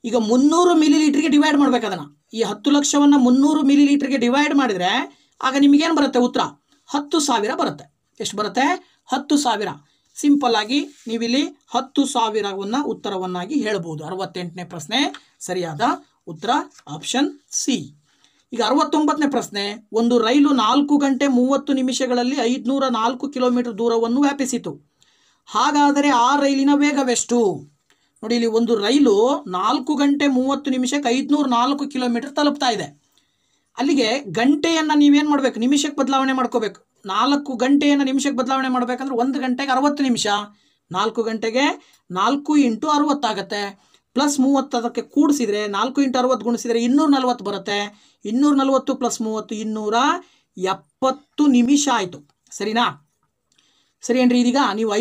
ಈಗ 300 ಮಿಲಿ ಲೀಟ್ರಿಗೆ ಡಿವೈಡ್ ಮಾಡಬೇಕು ಅದನ್ನು. ಈ 10 ಲಕ್ಷವನ್ನು 300 ಮಿಲಿ ಲೀಟ್ರಿಗೆ ಡಿವೈಡ್ ಮಾಡಿದರೆ ಆಗ ನಿಮಗೇನು ಬರುತ್ತೆ ಉತ್ತರ? 10,000 ಬರುತ್ತೆ. ಎಷ್ಟು ಬರುತ್ತೆ? 10,000. ಸಿಂಪಲ್ ಆಗಿ ನೀವಿಲ್ಲಿ 10,000ವನ್ನು ಉತ್ತರವನ್ನಾಗಿ ಹೇಳ್ಬೋದು. 68ನೇ ಪ್ರಶ್ನೆ ಸರಿಯಾದ ಉತ್ತರ ಆಪ್ಷನ್ ಸಿ. ಈಗ 69ನೇ ಪ್ರಶ್ನೆ, ಒಂದು ರೈಲು 4 ಗಂಟೆ 30 ನಿಮಿಷಗಳಲ್ಲಿ 504 ಕಿಲೋಮೀಟರ್ ದೂರವನ್ನು ವ್ಯಾಪಿಸಿತು. ಹಾಗಾದರೆ ಆ ರೈಲಿನ ವೇಗವೆಷ್ಟು? ನೋಡಿ, ಇಲ್ಲಿ ಒಂದು ರೈಲು 4 ಗಂಟೆ 30 ನಿಮಿಷಕ್ಕೆ 504 ಕಿಲೋಮೀಟರ್ ತಲುಪ್ತಾ ಇದೆ. ಅಲ್ಲಿಗೆ ಗಂಟೆಯನ್ನು ನೀವೇನು ಮಾಡಬೇಕು? ನಿಮಿಷಕ್ಕೆ ಬದಲಾವಣೆ ಮಾಡ್ಕೋಬೇಕು. 4 ಗಂಟೆಯನ್ನು ನಿಮಿಷಕ್ಕೆ ಬದಲಾವಣೆ ಮಾಡಬೇಕಂದ್ರೆ 1 ಗಂಟೆಗೆ 60 ನಿಮಿಷ. 4 ಗಂಟೆಗೆ 4 ಇಂಟು 60 ಆಗುತ್ತೆ. ಪ್ಲಸ್ 30 ಅದಕ್ಕೆ ಕೂಡಿಸಿದರೆ 4 ಇಂಟು 60 ಗುಣಿಸಿದರೆ 240 ಬರುತ್ತೆ. 240 ಪ್ಲಸ್ 30 270 ನಿಮಿಷ ಆಯಿತು. ಸರಿನಾ? ಸರಿ ಏನ್ರಿ? ಇದೀಗ ನೀವು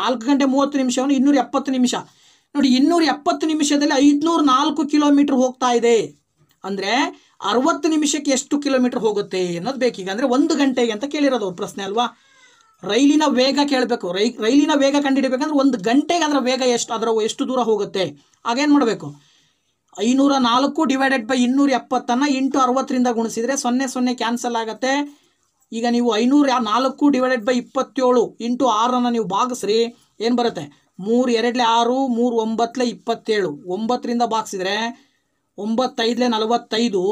4 ಗಂಟೆ 30 ನಿಮಿಷವನ್ನು 270 ನಿಮಿಷ ನೋಡಿ. 270 ನಿಮಿಷದಲ್ಲಿ 504 ಕಿಲೋಮೀಟರ್ ಹೋಗ್ತಾ ಇದೆ ಅಂದರೆ 60 ನಿಮಿಷಕ್ಕೆ ಎಷ್ಟು ಕಿಲೋಮೀಟರ್ ಹೋಗುತ್ತೆ ಅನ್ನೋದು ಬೇಕೀಗ. ಅಂದರೆ 1 ಗಂಟೆಗೆ ಅಂತ ಕೇಳಿರೋದು ಅವ್ರ ಪ್ರಶ್ನೆ ಅಲ್ವಾ? ರೈಲಿನ ವೇಗ ಕೇಳಬೇಕು. ರೈಲಿನ ವೇಗ ಕಂಡುಹಿಡಬೇಕಂದ್ರೆ 1 ಗಂಟೆಗೆ ಅದರ ವೇಗ ಎಷ್ಟು ದೂರ ಹೋಗುತ್ತೆ. ಆಗೇನು ಮಾಡಬೇಕು? 504 ಡಿವೈಡೆಡ್ ಬೈ 270 ಇಂಟು 60ರಿಂದ ಗುಣಿಸಿದರೆ 0 0 ಕ್ಯಾನ್ಸಲ್ ಆಗುತ್ತೆ. ಈಗ ನೀವು 504 ಡಿವೈಡೆಡ್ ಬೈ 27 ಇಂಟು 6 ನೀವು ಭಾಗಿಸ್ರಿ. ಏನು ಬರುತ್ತೆ? 3 2 6 3 9 27. 9ರಿಂದ ಭಾಗಿಸಿದರೆ 9 5 45.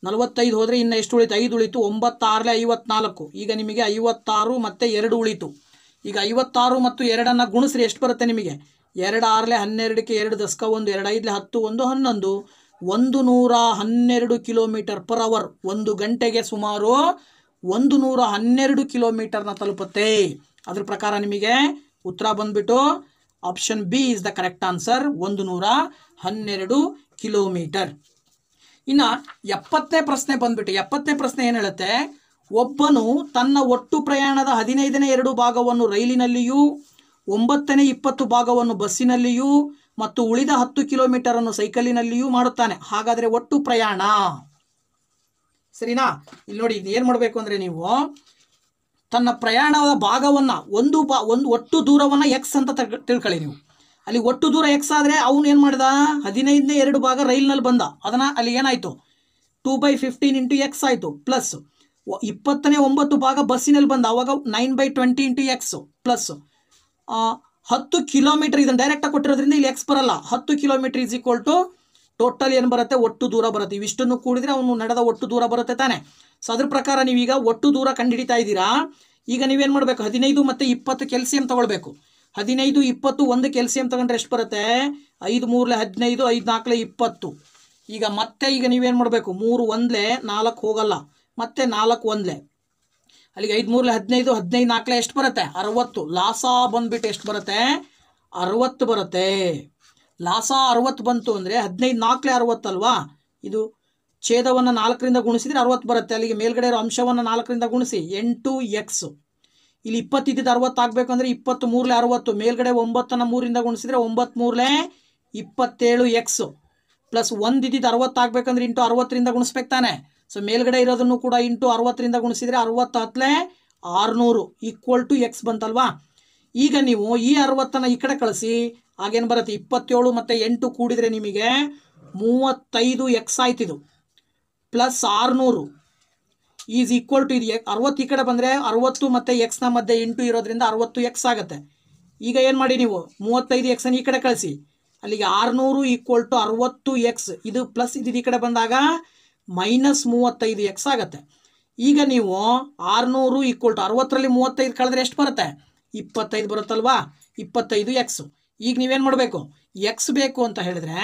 45 ಹೋದರೆ ಇನ್ನು ಎಷ್ಟು ಉಳಿತು? 5 ಉಳಿತು. 9 6 54. ಈಗ ನಿಮಗೆ 56 ಮತ್ತು 2 ಉಳಿತು. ಈಗ 56 ಮತ್ತು 2 ಗುಣಿಸ್ರಿ. ಎಷ್ಟು ಬರುತ್ತೆ ನಿಮಗೆ? 2 6 12ಕ್ಕೆ 2 ದಶಕ 1 2 5 10 1 11. 112 ಕಿಲೋಮೀಟರ್ ಪರ್ ಅವರ್. 1 ಗಂಟೆಗೆ ಸುಮಾರು 112 ಕಿಲೋಮೀಟರ್ನ ತಲುಪುತ್ತೆ. ಅದ್ರ ಪ್ರಕಾರ ನಿಮಗೆ ಉತ್ತರ ಬಂದ್ಬಿಟ್ಟು option B is the correct answer, 112 kilometre. ಇನ್ನು 70ನೇ ಪ್ರಶ್ನೆ ಬಂದ್ಬಿಟ್ಟು 70ನೇ ಪ್ರಶ್ನೆ ಏನು ಹೇಳುತ್ತೆ? ಒಬ್ಬನು ತನ್ನ ಒಟ್ಟು ಪ್ರಯಾಣದ 15ನೇ 2 ಭಾಗವನ್ನು ರೈಲಿನಲ್ಲಿಯೂ 9ನೇ 20 ಭಾಗವನ್ನು ಬಸ್ಸಿನಲ್ಲಿಯೂ ಮತ್ತು ಉಳಿದ 10 ಕಿಲೋಮೀಟರ್ ಅನ್ನು ಸೈಕಲಿನಲ್ಲಿಯೂ ಮಾಡುತ್ತಾನೆ. ಹಾಗಾದರೆ ಒಟ್ಟು ಪ್ರಯಾಣ ಸರಿನಾ? ಇಲ್ಲಿ ನೋಡಿ, ಏನು ಮಾಡಬೇಕು ಅಂದರೆ ನೀವು ತನ್ನ ಪ್ರಯಾಣದ ಭಾಗವನ್ನು ಒಂದು ಒಟ್ಟು ದೂರವನ್ನು ಎಕ್ಸ್ ಅಂತ ತಿಳ್ಕೊಳ್ಳಿ. ನೀವು ಅಲ್ಲಿ ಒಟ್ಟು ದೂರ ಎಕ್ಸ್ ಆದರೆ ಅವನು ಏನು ಮಾಡಿದ, 15ನೇ 2 ಭಾಗ ರೈಲ್ನಲ್ಲಿ ಬಂದ, ಅದನ್ನು ಅಲ್ಲಿ ಏನಾಯಿತು 2/15 ಇಂಟು ಎಕ್ಸ್ ಆಯಿತು, ಪ್ಲಸ್ 20ನೇ 9 ಭಾಗ ಬಸ್ಸಿನಲ್ಲಿ ಬಂದ, ಅವಾಗ 9/20 ಇಂಟು ಎಕ್ಸ್, ಪ್ಲಸ್ 10 ಕಿಲೋಮೀಟರ್. ಇದನ್ನು ಡೈರೆಕ್ಟಾಗಿ ಕೊಟ್ಟಿರೋದ್ರಿಂದ ಇಲ್ಲಿ ಎಕ್ಸ್ ಬರಲ್ಲ. 10 kilometre is equal to total ಏನು ಬರುತ್ತೆ, ಒಟ್ಟು ದೂರ ಬರುತ್ತೆ. ಇವಿಷ್ಟನ್ನು ಕೂಡಿದ್ರೆ ಅವನು ನಡೆದ ಒಟ್ಟು ದೂರ ಬರುತ್ತೆ ತಾನೆ. ಸೊ ಅದ್ರ ಪ್ರಕಾರ ನೀವೀಗ ಒಟ್ಟು ದೂರ ಕಂಡುಹಿಡಿತಾ ಇದ್ದೀರಾ. ಈಗ ನೀವೇನು ಮಾಡಬೇಕು, 15 ಮತ್ತು 20 ಕೆಲ್ಸಿಯಂ ತೊಗೊಳ್ಬೇಕು. 15, 20 ಒಂದು ಕೆಲ್ಸಿಯಂ ತಗೊಂಡ್ರೆ ಎಷ್ಟು ಬರುತ್ತೆ, 5 3 15, 5 4 20. ಈಗ ಮತ್ತೆ ನೀವೇನು ಮಾಡಬೇಕು, 3 1 4 ಹೋಗಲ್ಲ, ಮತ್ತೆ 4 1 ಅಲ್ಲಿಗೆ 5 3 15, 15 4 ಎಷ್ಟು ಬರುತ್ತೆ, 60. ಲಾಸ ಬಂದ್ಬಿಟ್ಟು ಎಷ್ಟು ಬರುತ್ತೆ, 60 ಬರುತ್ತೆ. ಲಾಸ 60 ಬಂತು ಅಂದರೆ 15 4 60 ಅಲ್ವಾ. ಇದು ಛೇದವನ್ನು 4ರಿಂದ ಗುಣಿಸಿದರೆ 60 ಬರುತ್ತೆ. ಅಲ್ಲಿಗೆ ಮೇಲ್ಗಡೆ ಇರೋ ಅಂಶವನ್ನು 4ರಿಂದ ಗುಣಿಸಿ 8x. ಇಲ್ಲಿ 20 ಇದ್ದಿದ್ದು 60 ಆಗಬೇಕು ಅಂದರೆ 20 3 60, ಮೇಲ್ಗಡೆ 9ನ್ನು 3ರಿಂದ ಗುಣಿಸಿದರೆ 9 3 27x, ಪ್ಲಸ್ 1 ಇದ್ದಿದ್ದು 60 ಆಗಬೇಕಂದ್ರೆ ಇಂಟು 60ರಿಂದ ಗುಣಿಸ್ಬೇಕು ತಾನೆ. ಸೊ ಮೇಲ್ಗಡೆ ಇರೋದನ್ನು ಕೂಡ ಇಂಟು 60ರಿಂದ ಗುಣಿಸಿದರೆ 60 10 600 ಈಕ್ವಲ್ ಟು ಎಕ್ಸ್ ಬಂತಲ್ವಾ. ಈಗ ನೀವು ಈ 60ನ್ನು ಈ ಕಡೆ ಕಳಿಸಿ, ಆಗೇನು ಬರುತ್ತೆ, 27 ಮತ್ತು 8 ಕೂಡಿದರೆ ನಿಮಗೆ 35x ಆಯ್ತಿದು, ಪ್ಲಸ್ 600 ಈಸ್ ಈಕ್ವಲ್ ಟು ಇದು 60 ಈ ಕಡೆ ಬಂದರೆ 60 ಮತ್ತು ಎಕ್ಸ್ನ ಮಧ್ಯೆ ಇಂಟು ಇರೋದ್ರಿಂದ 60x ಆಗುತ್ತೆ. ಈಗ ಏನು ಮಾಡಿ ನೀವು 35x ಈ ಕಡೆ ಕಳಿಸಿ, ಅಲ್ಲಿಗೆ 600 ಈಕ್ವಲ್ ಟು 60x. ಇದು ಪ್ಲಸ್ ಇದು ಈ ಕಡೆ ಬಂದಾಗ ಮೈನಸ್ 35x ಆಗುತ್ತೆ. ಈಗ ನೀವು 600 ಈಕ್ವಲ್ ಟು 60ರಲ್ಲಿ 35 ಕಳೆದ್ರೆ ಎಷ್ಟು ಬರುತ್ತೆ, 25 ಬರುತ್ತಲ್ವಾ, 25x. ಈಗ ನೀವೇನು ಮಾಡಬೇಕು, ಎಕ್ಸ್ ಬೇಕು ಅಂತ ಹೇಳಿದ್ರೆ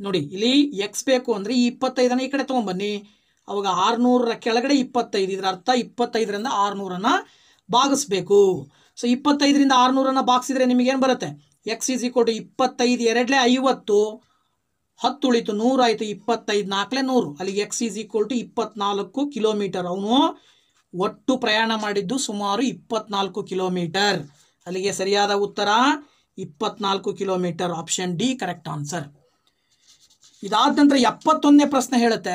ನೋಡಿ, ಇಲ್ಲಿ ಎಕ್ಸ್ ಬೇಕು ಅಂದರೆ ಈ 25ನ್ನು ಈ ಕಡೆ ತೊಗೊಂಬನ್ನಿ. ಅವಾಗ 600ರ ಕೆಳಗಡೆ 25, ಇದರ ಅರ್ಥ 25ರಿಂದ 600ನ್ನು ಭಾಗಿಸ್ಬೇಕು. ಸೊ 25ರಿಂದ 600ನ್ನು ಭಾಗಿಸಿದ್ರೆ ನಿಮಗೇನು ಬರುತ್ತೆ, ಎಕ್ಸ್ ಈಸ್ ಈಕ್ವಲ್ ಟು 25 2 50, 10 ಉಳಿತು 100 ಆಯಿತು, 25 4 100. ಅಲ್ಲಿಗೆ x is equal to 24 kilometre. ಅವನು ಒಟ್ಟು ಪ್ರಯಾಣ ಮಾಡಿದ್ದು ಸುಮಾರು 24 ಕಿಲೋಮೀಟರ್. ಅಲ್ಲಿಗೆ ಸರಿಯಾದ ಉತ್ತರ 24 kilometre. Option D correct answer. ಇದಾದ ನಂತರ 71ನೇ ಪ್ರಶ್ನೆ ಹೇಳುತ್ತೆ,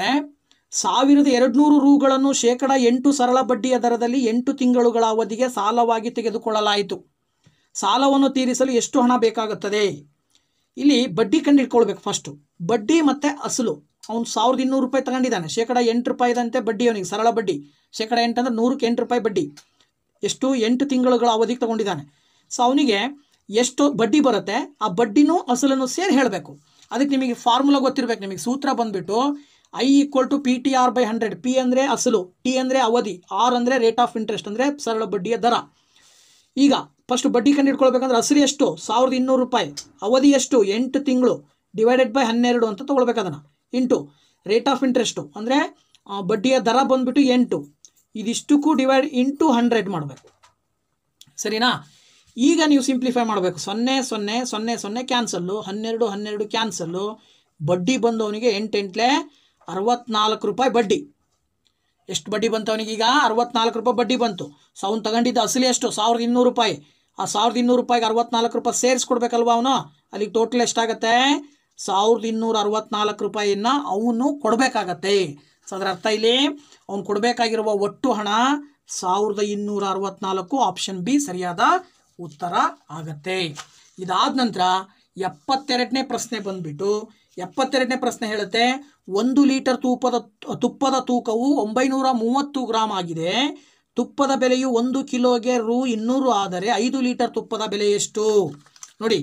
1200 ರೂಗಳನ್ನು ಶೇಕಡ 8 ಸರಳ ಬಡ್ಡಿಯ ದರದಲ್ಲಿ 8 ತಿಂಗಳುಗಳ ಅವಧಿಗೆ ಸಾಲವಾಗಿ ತೆಗೆದುಕೊಳ್ಳಲಾಯಿತು. ಸಾಲವನ್ನು ತೀರಿಸಲು ಎಷ್ಟು ಹಣ ಬೇಕಾಗುತ್ತದೆ? ಇಲ್ಲಿ ಬಡ್ಡಿ ಕಂಡುಹಿಡ್ಕೊಳ್ಬೇಕು. ಫಸ್ಟು ಬಡ್ಡಿ ಮತ್ತು ಅಸಲು. ಅವನು 1200 ರೂಪಾಯಿ ತಗೊಂಡಿದ್ದಾನೆ, ಶೇಕಡ 8 ರೂಪಾಯಿದಂತೆ ಬಡ್ಡಿ ಅವನಿಗೆ, ಸರಳ ಬಡ್ಡಿ. ಶೇಕಡ 8 ಅಂದರೆ 100ಕ್ಕೆ 8 ರೂಪಾಯಿ ಬಡ್ಡಿ. ಎಷ್ಟು, 8 ತಿಂಗಳುಗಳ ಅವಧಿಗೆ ತಗೊಂಡಿದ್ದಾನೆ. ಸೊ ಅವನಿಗೆ ಎಷ್ಟು ಬಡ್ಡಿ ಬರುತ್ತೆ, ಆ ಬಡ್ಡಿನೂ ಅಸಲನ್ನು ಸೇರಿ ಹೇಳಬೇಕು. ಅದಕ್ಕೆ ನಿಮಗೆ ಫಾರ್ಮುಲಾ ಗೊತ್ತಿರಬೇಕು. ನಿಮಗೆ ಸೂತ್ರ ಬಂದುಬಿಟ್ಟು I equal to PTR/100. P ಅಂದರೆ ಅಸಲು, ಟಿ ಅಂದರೆ ಅವಧಿ, ಆರ್ ಅಂದರೆ ರೇಟ್ ಆಫ್ ಇಂಟ್ರೆಸ್ಟ್ ಅಂದರೆ ಸರಳ ಬಡ್ಡಿಯ ದರ. ಈಗ ಫಸ್ಟ್ ಬಡ್ಡಿ ಕಂಡುಹಿಡ್ಕೊಳ್ಬೇಕಂದ್ರೆ ಅಸಲು ಎಷ್ಟು, 1200 ರೂಪಾಯಿ, ಅವಧಿ ಎಷ್ಟು 8 ತಿಂಗಳು, ಡಿವೈಡೆಡ್ ಬೈ 12 ಅಂತ ತೊಗೊಳ್ಬೇಕು. ಅದನ್ನು ಇಂಟು ರೇಟ್ ಆಫ್ ಇಂಟ್ರೆಸ್ಟು ಅಂದರೆ ಬಡ್ಡಿಯ ದರ ಬಂದುಬಿಟ್ಟು 8, ಇದಿಷ್ಟಕ್ಕೂ ಡಿವೈಡ್ ಇಂಟು 100 ಮಾಡಬೇಕು. ಸರಿನಾ? ಈಗ ನೀವು ಸಿಂಪ್ಲಿಫೈ ಮಾಡಬೇಕು. 0 0 0 0 ಕ್ಯಾನ್ಸಲ್ಲು, 12 12 ಕ್ಯಾನ್ಸಲ್ಲು, ಬಡ್ಡಿ ಬಂದು ಅವನಿಗೆ 8 8 64 ರೂಪಾಯಿ ಬಡ್ಡಿ. ಎಷ್ಟು ಬಡ್ಡಿ ಬಂತು ಅವನಿಗೀಗ, 64 ರೂಪಾಯಿ ಬಡ್ಡಿ ಬಂತು. ಸೊ ಅವ್ನು ತಗೊಂಡಿದ್ದ ಅಸಲಿ ಎಷ್ಟು, 1200 ರೂಪಾಯಿ. ಆ 1200 ರೂಪಾಯಿಗೆ 64 ರೂಪಾಯಿ ಸೇರಿಸ್ಕೊಡ್ಬೇಕಲ್ವ ಅವನು. ಅಲ್ಲಿಗೆ ಟೋಟಲ್ ಎಷ್ಟಾಗತ್ತೆ, 1264 ರೂಪಾಯಿಯನ್ನು ಅವನು ಕೊಡಬೇಕಾಗತ್ತೆ. ಸೊ ಅದರ ಅರ್ಥ ಇಲ್ಲಿ ಅವ್ನು ಕೊಡಬೇಕಾಗಿರುವ ಒಟ್ಟು ಹಣ 1264. ಆಪ್ಷನ್ ಬಿ ಸರಿಯಾದ ಉತ್ತರ ಆಗತ್ತೆ. ಇದಾದ ನಂತರ 72ನೇ ಪ್ರಶ್ನೆ ಬಂದ್ಬಿಟ್ಟು, 72ನೇ ಪ್ರಶ್ನೆ ಹೇಳುತ್ತೆ, 1 ಲೀಟರ್ ತುಪ್ಪದ ತೂಕವು 930 ಗ್ರಾಮ್ ಆಗಿದೆ. ತುಪ್ಪದ ಬೆಲೆಯು 1 ಕಿಲೋಗೆ ರು 200 ಆದರೆ 5 ಲೀಟರ್ ತುಪ್ಪದ ಬೆಲೆ ಎಷ್ಟು? ನೋಡಿ,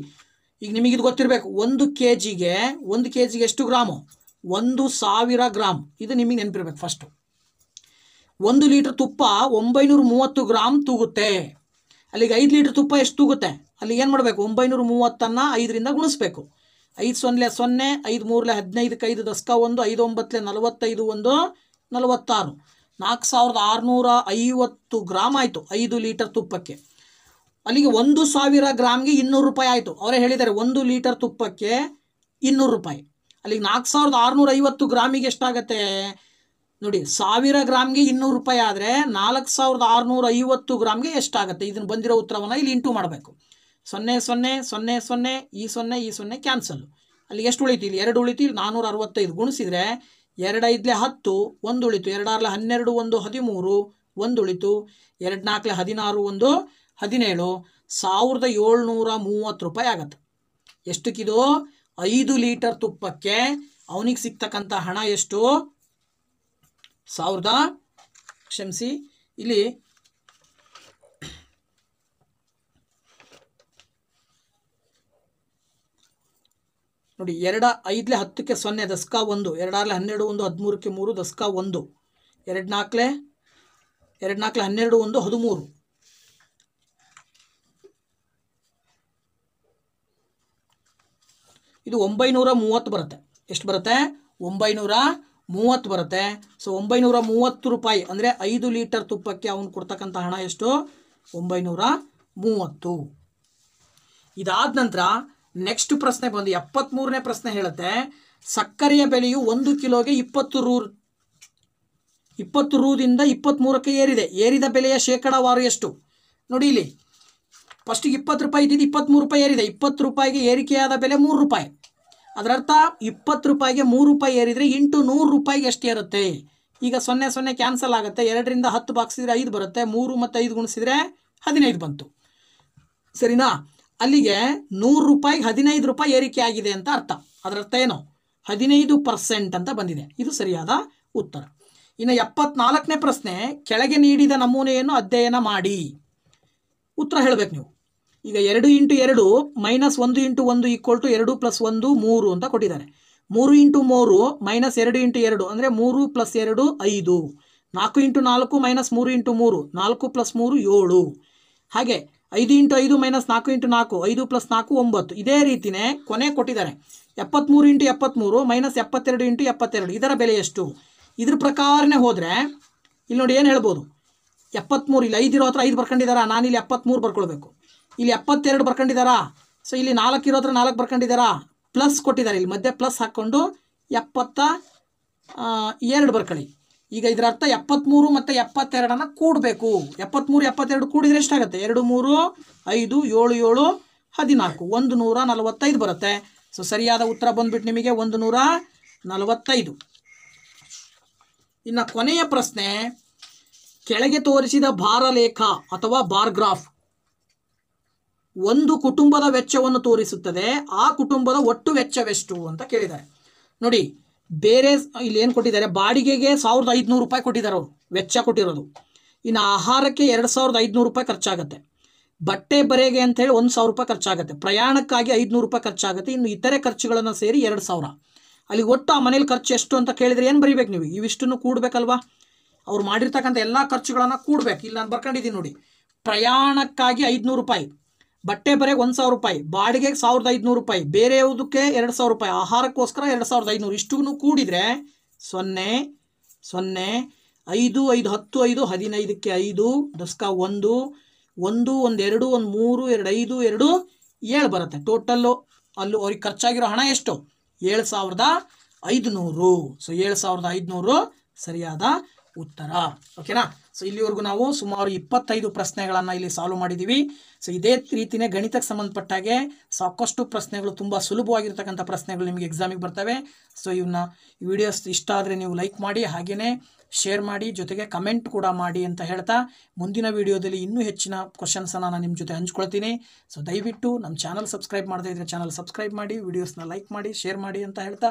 ಈಗ ನಿಮಗಿದು ಗೊತ್ತಿರಬೇಕು. 1 ಕೆ ಜಿಗೆ ಎಷ್ಟು ಗ್ರಾಮು, 1000 ಗ್ರಾಮ್. ಇದು ನಿಮಗೆ ನೆನಪಿರ್ಬೇಕು. ಫಸ್ಟು 1 ಲೀಟರ್ ತುಪ್ಪ 930 ಗ್ರಾಮ್ ತೂಗುತ್ತೆ. ಅಲ್ಲಿಗೆ 5 ಲೀಟರ್ ತುಪ್ಪ ಎಷ್ಟು ತೂಗುತ್ತೆ, ಅಲ್ಲಿ ಏನು ಮಾಡಬೇಕು, 930ನ್ನು 5ರಿಂದ ಗುಣಿಸ್ಬೇಕು. 5 0 0, 5 3 15, 5 10 1, 5 9 45 1 46, 4650 ಗ್ರಾಮ್ ಆಯಿತು 5 ಲೀಟರ್ ತುಪ್ಪಕ್ಕೆ. ಅಲ್ಲಿಗೆ 1000 ಗ್ರಾಮ್ಗೆ 200 ರೂಪಾಯಿ ಆಯಿತು. ಅವರೇ ಹೇಳಿದ್ದಾರೆ 1 ಲೀಟರ್ ತುಪ್ಪಕ್ಕೆ 200 ರೂಪಾಯಿ. ಅಲ್ಲಿಗೆ 4650 ಗ್ರಾಮಿಗೆ ಎಷ್ಟಾಗತ್ತೆ, ನೋಡಿ 1000 ಗ್ರಾಮ್ಗೆ 200 ರೂಪಾಯಿ ಆದರೆ 4650 ಗ್ರಾಮ್ಗೆ ಎಷ್ಟಾಗುತ್ತೆ? ಇದನ್ನು ಬಂದಿರೋ ಉತ್ತರವನ್ನು ಇಲ್ಲಿ ಇಂಟು ಮಾಡಬೇಕು. 0 0 0 0 ಈ 0 ಈ 0 ಕ್ಯಾನ್ಸಲ್. ಅಲ್ಲಿ ಎಷ್ಟು ಉಳಿತು? ಇಲ್ಲಿ 2 ಉಳಿತು. ಇಲ್ಲಿ 465 ಗುಣಿಸಿದರೆ 2 5 10 1 ಉಳಿತು. 2 6 12 1 13 1 ಉಳಿತು. 2 4 16 1 17 1730 ರೂಪಾಯಿ ಆಗತ್ತೆ. ಎಷ್ಟಕ್ಕಿದು? 5 ಲೀಟರ್ ತುಪ್ಪಕ್ಕೆ ಅವನಿಗೆ ಸಿಗ್ತಕ್ಕಂಥ ಹಣ ಎಷ್ಟು? ಕ್ಷಮಿಸಿ, ಇಲ್ಲಿ ನೋಡಿ 2 5 10ಕ್ಕೆ 0 ದಶಕ 1, 2 6 12 1 13ಕ್ಕೆ 3 ದಶಕ 1, 2 4 12 1 13. ಇದು 930 ಬರುತ್ತೆ. ಎಷ್ಟು ಬರುತ್ತೆ? 930 ಬರುತ್ತೆ. ಸೊ 930 ರೂಪಾಯಿ ಅಂದರೆ 5 ಲೀಟರ್ ತುಪ್ಪಕ್ಕೆ ಅವನು ಕೊಡ್ತಕ್ಕಂಥ ಹಣ ಎಷ್ಟು? 930. ಇದಾದ ನಂತರ ನೆಕ್ಸ್ಟ್ ಪ್ರಶ್ನೆ ಬಂದು 73ನೇ ಪ್ರಶ್ನೆ ಹೇಳುತ್ತೆ, ಸಕ್ಕರೆಯ ಬೆಲೆಯು 1 ಕಿಲೋಗೆ 20 ರೂದಿಂದ 23ಕ್ಕೆ ಏರಿದೆ. ಏರಿದ ಬೆಲೆಯ ಶೇಕಡಾವಾರು ಎಷ್ಟು? ನೋಡಿ ಇಲ್ಲಿ ಫಸ್ಟಿಗೆ 20 ರೂಪಾಯಿ ಇದ್ದಿದ್ದು 23 ರೂಪಾಯಿ ಏರಿದೆ. 20 ರೂಪಾಯಿಗೆ ಏರಿಕೆಯಾದ ಬೆಲೆ 3 ರೂಪಾಯಿ. ಅದರರ್ಥ 20 ರೂಪಾಯಿಗೆ 3 ರೂಪಾಯಿ ಏರಿದರೆ ಇಂಟು 100 ರೂಪಾಯಿಗೆ ಎಷ್ಟು ಇರುತ್ತೆ? ಈಗ 0 0 ಕ್ಯಾನ್ಸಲ್ ಆಗುತ್ತೆ. 2ರಿಂದ 10 ಭಾಗಿಸಿದ್ರೆ 5 ಬರುತ್ತೆ. 3 ಮತ್ತು 5 ಗುಣಿಸಿದರೆ 15 ಬಂತು. ಸರಿನಾ? ಅಲ್ಲಿಗೆ 100 ರೂಪಾಯಿಗೆ 15 ರೂಪಾಯಿ ಏರಿಕೆ ಆಗಿದೆ ಅಂತ ಅರ್ಥ. ಅದರರ್ಥ ಏನು? 15% ಅಂತ ಬಂದಿದೆ. ಇದು ಸರಿಯಾದ ಉತ್ತರ. ಇನ್ನು 74ನೇ ಪ್ರಶ್ನೆ, ಕೆಳಗೆ ನೀಡಿದ ನಮೂನೆಯನ್ನು ಅಧ್ಯಯನ ಮಾಡಿ. ಉತ್ತರ ಹೇಳಬೇಕು ನೀವು. ಈಗ 2 × 2 -1 × 1 = 2 + 1 3 ಅಂತ ಕೊಟ್ಟಿದ್ದಾರೆ. 3 × 3 -2 × 2 ಅಂದರೆ 3 + 2 5. 4 × 4 -3 × 3 4 + 3 7. ಹಾಗೆ 5 × 5 - 4 × 4 5 + 4 9. ಇದೇ ರೀತಿಯೇ ಕೊನೆ ಕೊಟ್ಟಿದ್ದಾರೆ 73 × 73 -72 × 72. ಇದರ ಬೆಲೆ ಎಷ್ಟು? ಇದ್ರ ಪ್ರಕಾರನೇ ಹೋದರೆ ಇಲ್ಲಿ ನೋಡಿ ಏನು ಹೇಳ್ಬೋದು? 73 ಇಲ್ಲಿ 5 ಇರೋ ಹತ್ರ 5 ಬರ್ಕೊಂಡಿದ್ದಾರಾ? ನಾನಿಲ್ಲಿ 73 ಬರ್ಕೊಳ್ಬೇಕು. ಇಲ್ಲಿ 72 ಬರ್ಕೊಂಡಿದ್ದಾರಾ? ಸೊ ಇಲ್ಲಿ 4 ಇರೋ ಹತ್ರ 4 ಬರ್ಕೊಂಡಿದ್ದಾರಾ? ಪ್ಲಸ್ ಕೊಟ್ಟಿದ್ದಾರೆ. ಇಲ್ಲಿ ಮಧ್ಯೆ ಪ್ಲಸ್ ಹಾಕ್ಕೊಂಡು 72 ಬರ್ಕೊಳ್ಳಿ. ಈಗ ಇದರ ಅರ್ಥ 73 ಮತ್ತು 72 ಕೂಡಬೇಕು. 73 72 ಕೂಡಿದರೆ ಎಷ್ಟಾಗುತ್ತೆ? 2 3 5 7 7 14 145 ಬರುತ್ತೆ. ಸೊ ಸರಿಯಾದ ಉತ್ತರ ಬಂದ್ಬಿಟ್ಟು ನಿಮಗೆ 145. ಇನ್ನು ಕೊನೆಯ ಪ್ರಶ್ನೆ, ಕೆಳಗೆ ತೋರಿಸಿದ ಭಾರಲೇಖ ಅಥವಾ ಬಾರ್ ಗ್ರಾಫ್ ಒಂದು ಕುಟುಂಬದ ವೆಚ್ಚವನ್ನು ತೋರಿಸುತ್ತದೆ. ಆ ಕುಟುಂಬದ ಒಟ್ಟು ವೆಚ್ಚವೆಷ್ಟು ಅಂತ ಕೇಳಿದ್ದಾರೆ. ನೋಡಿ ಬೇರೆ ಇಲ್ಲಿ ಏನು ಕೊಟ್ಟಿದ್ದಾರೆ? ಬಾಡಿಗೆಗೆ 1500 ರೂಪಾಯಿ ಕೊಟ್ಟಿದ್ದಾರೆ ಅವರು, ವೆಚ್ಚ ಕೊಟ್ಟಿರೋದು. ಇನ್ನು ಆಹಾರಕ್ಕೆ 2500 ರೂಪಾಯಿ ಖರ್ಚಾಗುತ್ತೆ. ಬಟ್ಟೆ ಬರೆಗೆ ಅಂತೇಳಿ 1000 ರೂಪಾಯಿ ಖರ್ಚಾಗುತ್ತೆ. ಪ್ರಯಾಣಕ್ಕಾಗಿ 500 ರೂಪಾಯಿ ಖರ್ಚಾಗುತ್ತೆ. ಇನ್ನು ಇತರೆ ಖರ್ಚುಗಳನ್ನು ಸೇರಿ 2000. ಅಲ್ಲಿ ಒಟ್ಟು ಆ ಮನೇಲಿ ಖರ್ಚು ಎಷ್ಟು ಅಂತ ಕೇಳಿದರೆ ಏನು ಬರೀಬೇಕು ನೀವು? ಇವಿಷ್ಟನ್ನು ಕೂಡಬೇಕಲ್ವಾ? ಅವ್ರು ಮಾಡಿರ್ತಕ್ಕಂಥ ಎಲ್ಲ ಖರ್ಚುಗಳನ್ನು ಕೂಡಬೇಕು. ಇಲ್ಲಿ ನಾನು ಬರ್ಕೊಂಡಿದ್ದೀನಿ ನೋಡಿ. ಪ್ರಯಾಣಕ್ಕಾಗಿ 500 ರೂಪಾಯಿ, ಬಟ್ಟೆ ಬರೆಗೆ 1000 ರೂಪಾಯಿ, ಬಾಡಿಗೆಗೆ 1500 ರೂಪಾಯಿ, ಬೇರೆ ಯಾವುದಕ್ಕೆ 2000 ರೂಪಾಯಿ, ಆಹಾರಕ್ಕೋಸ್ಕರ 2500. ಇಷ್ಟೂ ಕೂಡಿದರೆ 0 0 5 5 10 5 15ಕ್ಕೆ 5 ದಶಕ 1 1 1 2 1 3 2 5 2 7 ಬರುತ್ತೆ. ಟೋಟಲ್ಲು ಅಲ್ಲೂ ಅವ್ರಿಗೆ ಖರ್ಚಾಗಿರೋ ಹಣ ಎಷ್ಟು? 7500. ಸೊ 7500 ಸರಿಯಾದ ಉತ್ತರ. ಓಕೆನಾ? ಸೊ ಇಲ್ಲಿವರೆಗೂ ನಾವು ಸುಮಾರು 25 ಪ್ರಶ್ನೆಗಳನ್ನು ಇಲ್ಲಿ ಸಾಲ್ವ್ ಮಾಡಿದ್ದೀವಿ. ಸೊ ಇದೇ ರೀತಿಯೇ ಗಣಿತಕ್ಕೆ ಸಂಬಂಧಪಟ್ಟಾಗೆ ಸಾಕಷ್ಟು ಪ್ರಶ್ನೆಗಳು, ತುಂಬ ಸುಲಭವಾಗಿರ್ತಕ್ಕಂಥ ಪ್ರಶ್ನೆಗಳು ನಿಮಗೆ ಎಕ್ಸಾಮಿಗೆ ಬರ್ತವೆ. ಸೊ ಈ ವಿಡಿಯೋಸ್ ಇಷ್ಟ ಆದರೆ ನೀವು ಲೈಕ್ ಮಾಡಿ, ಹಾಗೆಯೇ ಶೇರ್ ಮಾಡಿ, ಜೊತೆಗೆ ಕಮೆಂಟ್ ಕೂಡ ಮಾಡಿ ಅಂತ ಹೇಳ್ತಾ, ಮುಂದಿನ ವಿಡಿಯೋದಲ್ಲಿ ಇನ್ನೂ ಹೆಚ್ಚಿನ ಕ್ವಶನ್ಸನ್ನು ನಾನು ನಿಮ್ಮ ಜೊತೆ ಹಂಚ್ಕೊಳ್ತೀನಿ. ಸೊ ದಯವಿಟ್ಟು ನಮ್ಮ ಚಾನಲ್ ಸಬ್ಸ್ಕ್ರೈಬ್ ಮಾಡದೇ ಇದ್ದರೆ ಚಾನಲ್ ಸಬ್ಸ್ಕ್ರೈಬ್ ಮಾಡಿ, ವಿಡಿಯೋಸ್ನ ಲೈಕ್ ಮಾಡಿ, ಶೇರ್ ಮಾಡಿ ಅಂತ ಹೇಳ್ತಾ,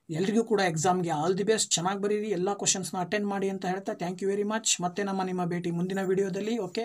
ಎಲ್ರಿಗೂ ಕೂಡ ಎಕ್ಸಾಮ್ಗೆ ಆಲ್ ದಿ ಬೆಸ್ಟ್. ಚೆನ್ನಾಗಿ ಬರೀರಿ, ಎಲ್ಲ ಕ್ವಶನ್ಸ್ನ ಅಟೆಂಡ್ ಮಾಡಿ ಅಂತ ಹೇಳ್ತಾ ಥ್ಯಾಂಕ್ ಯು ವೆರಿ ಮಚ್. ಮತ್ತೆ ನಿಮ್ಮ ಭೇಟಿ ಮುಂದಿನ ವಿಡಿಯೋದಲ್ಲಿ. ಓಕೆ.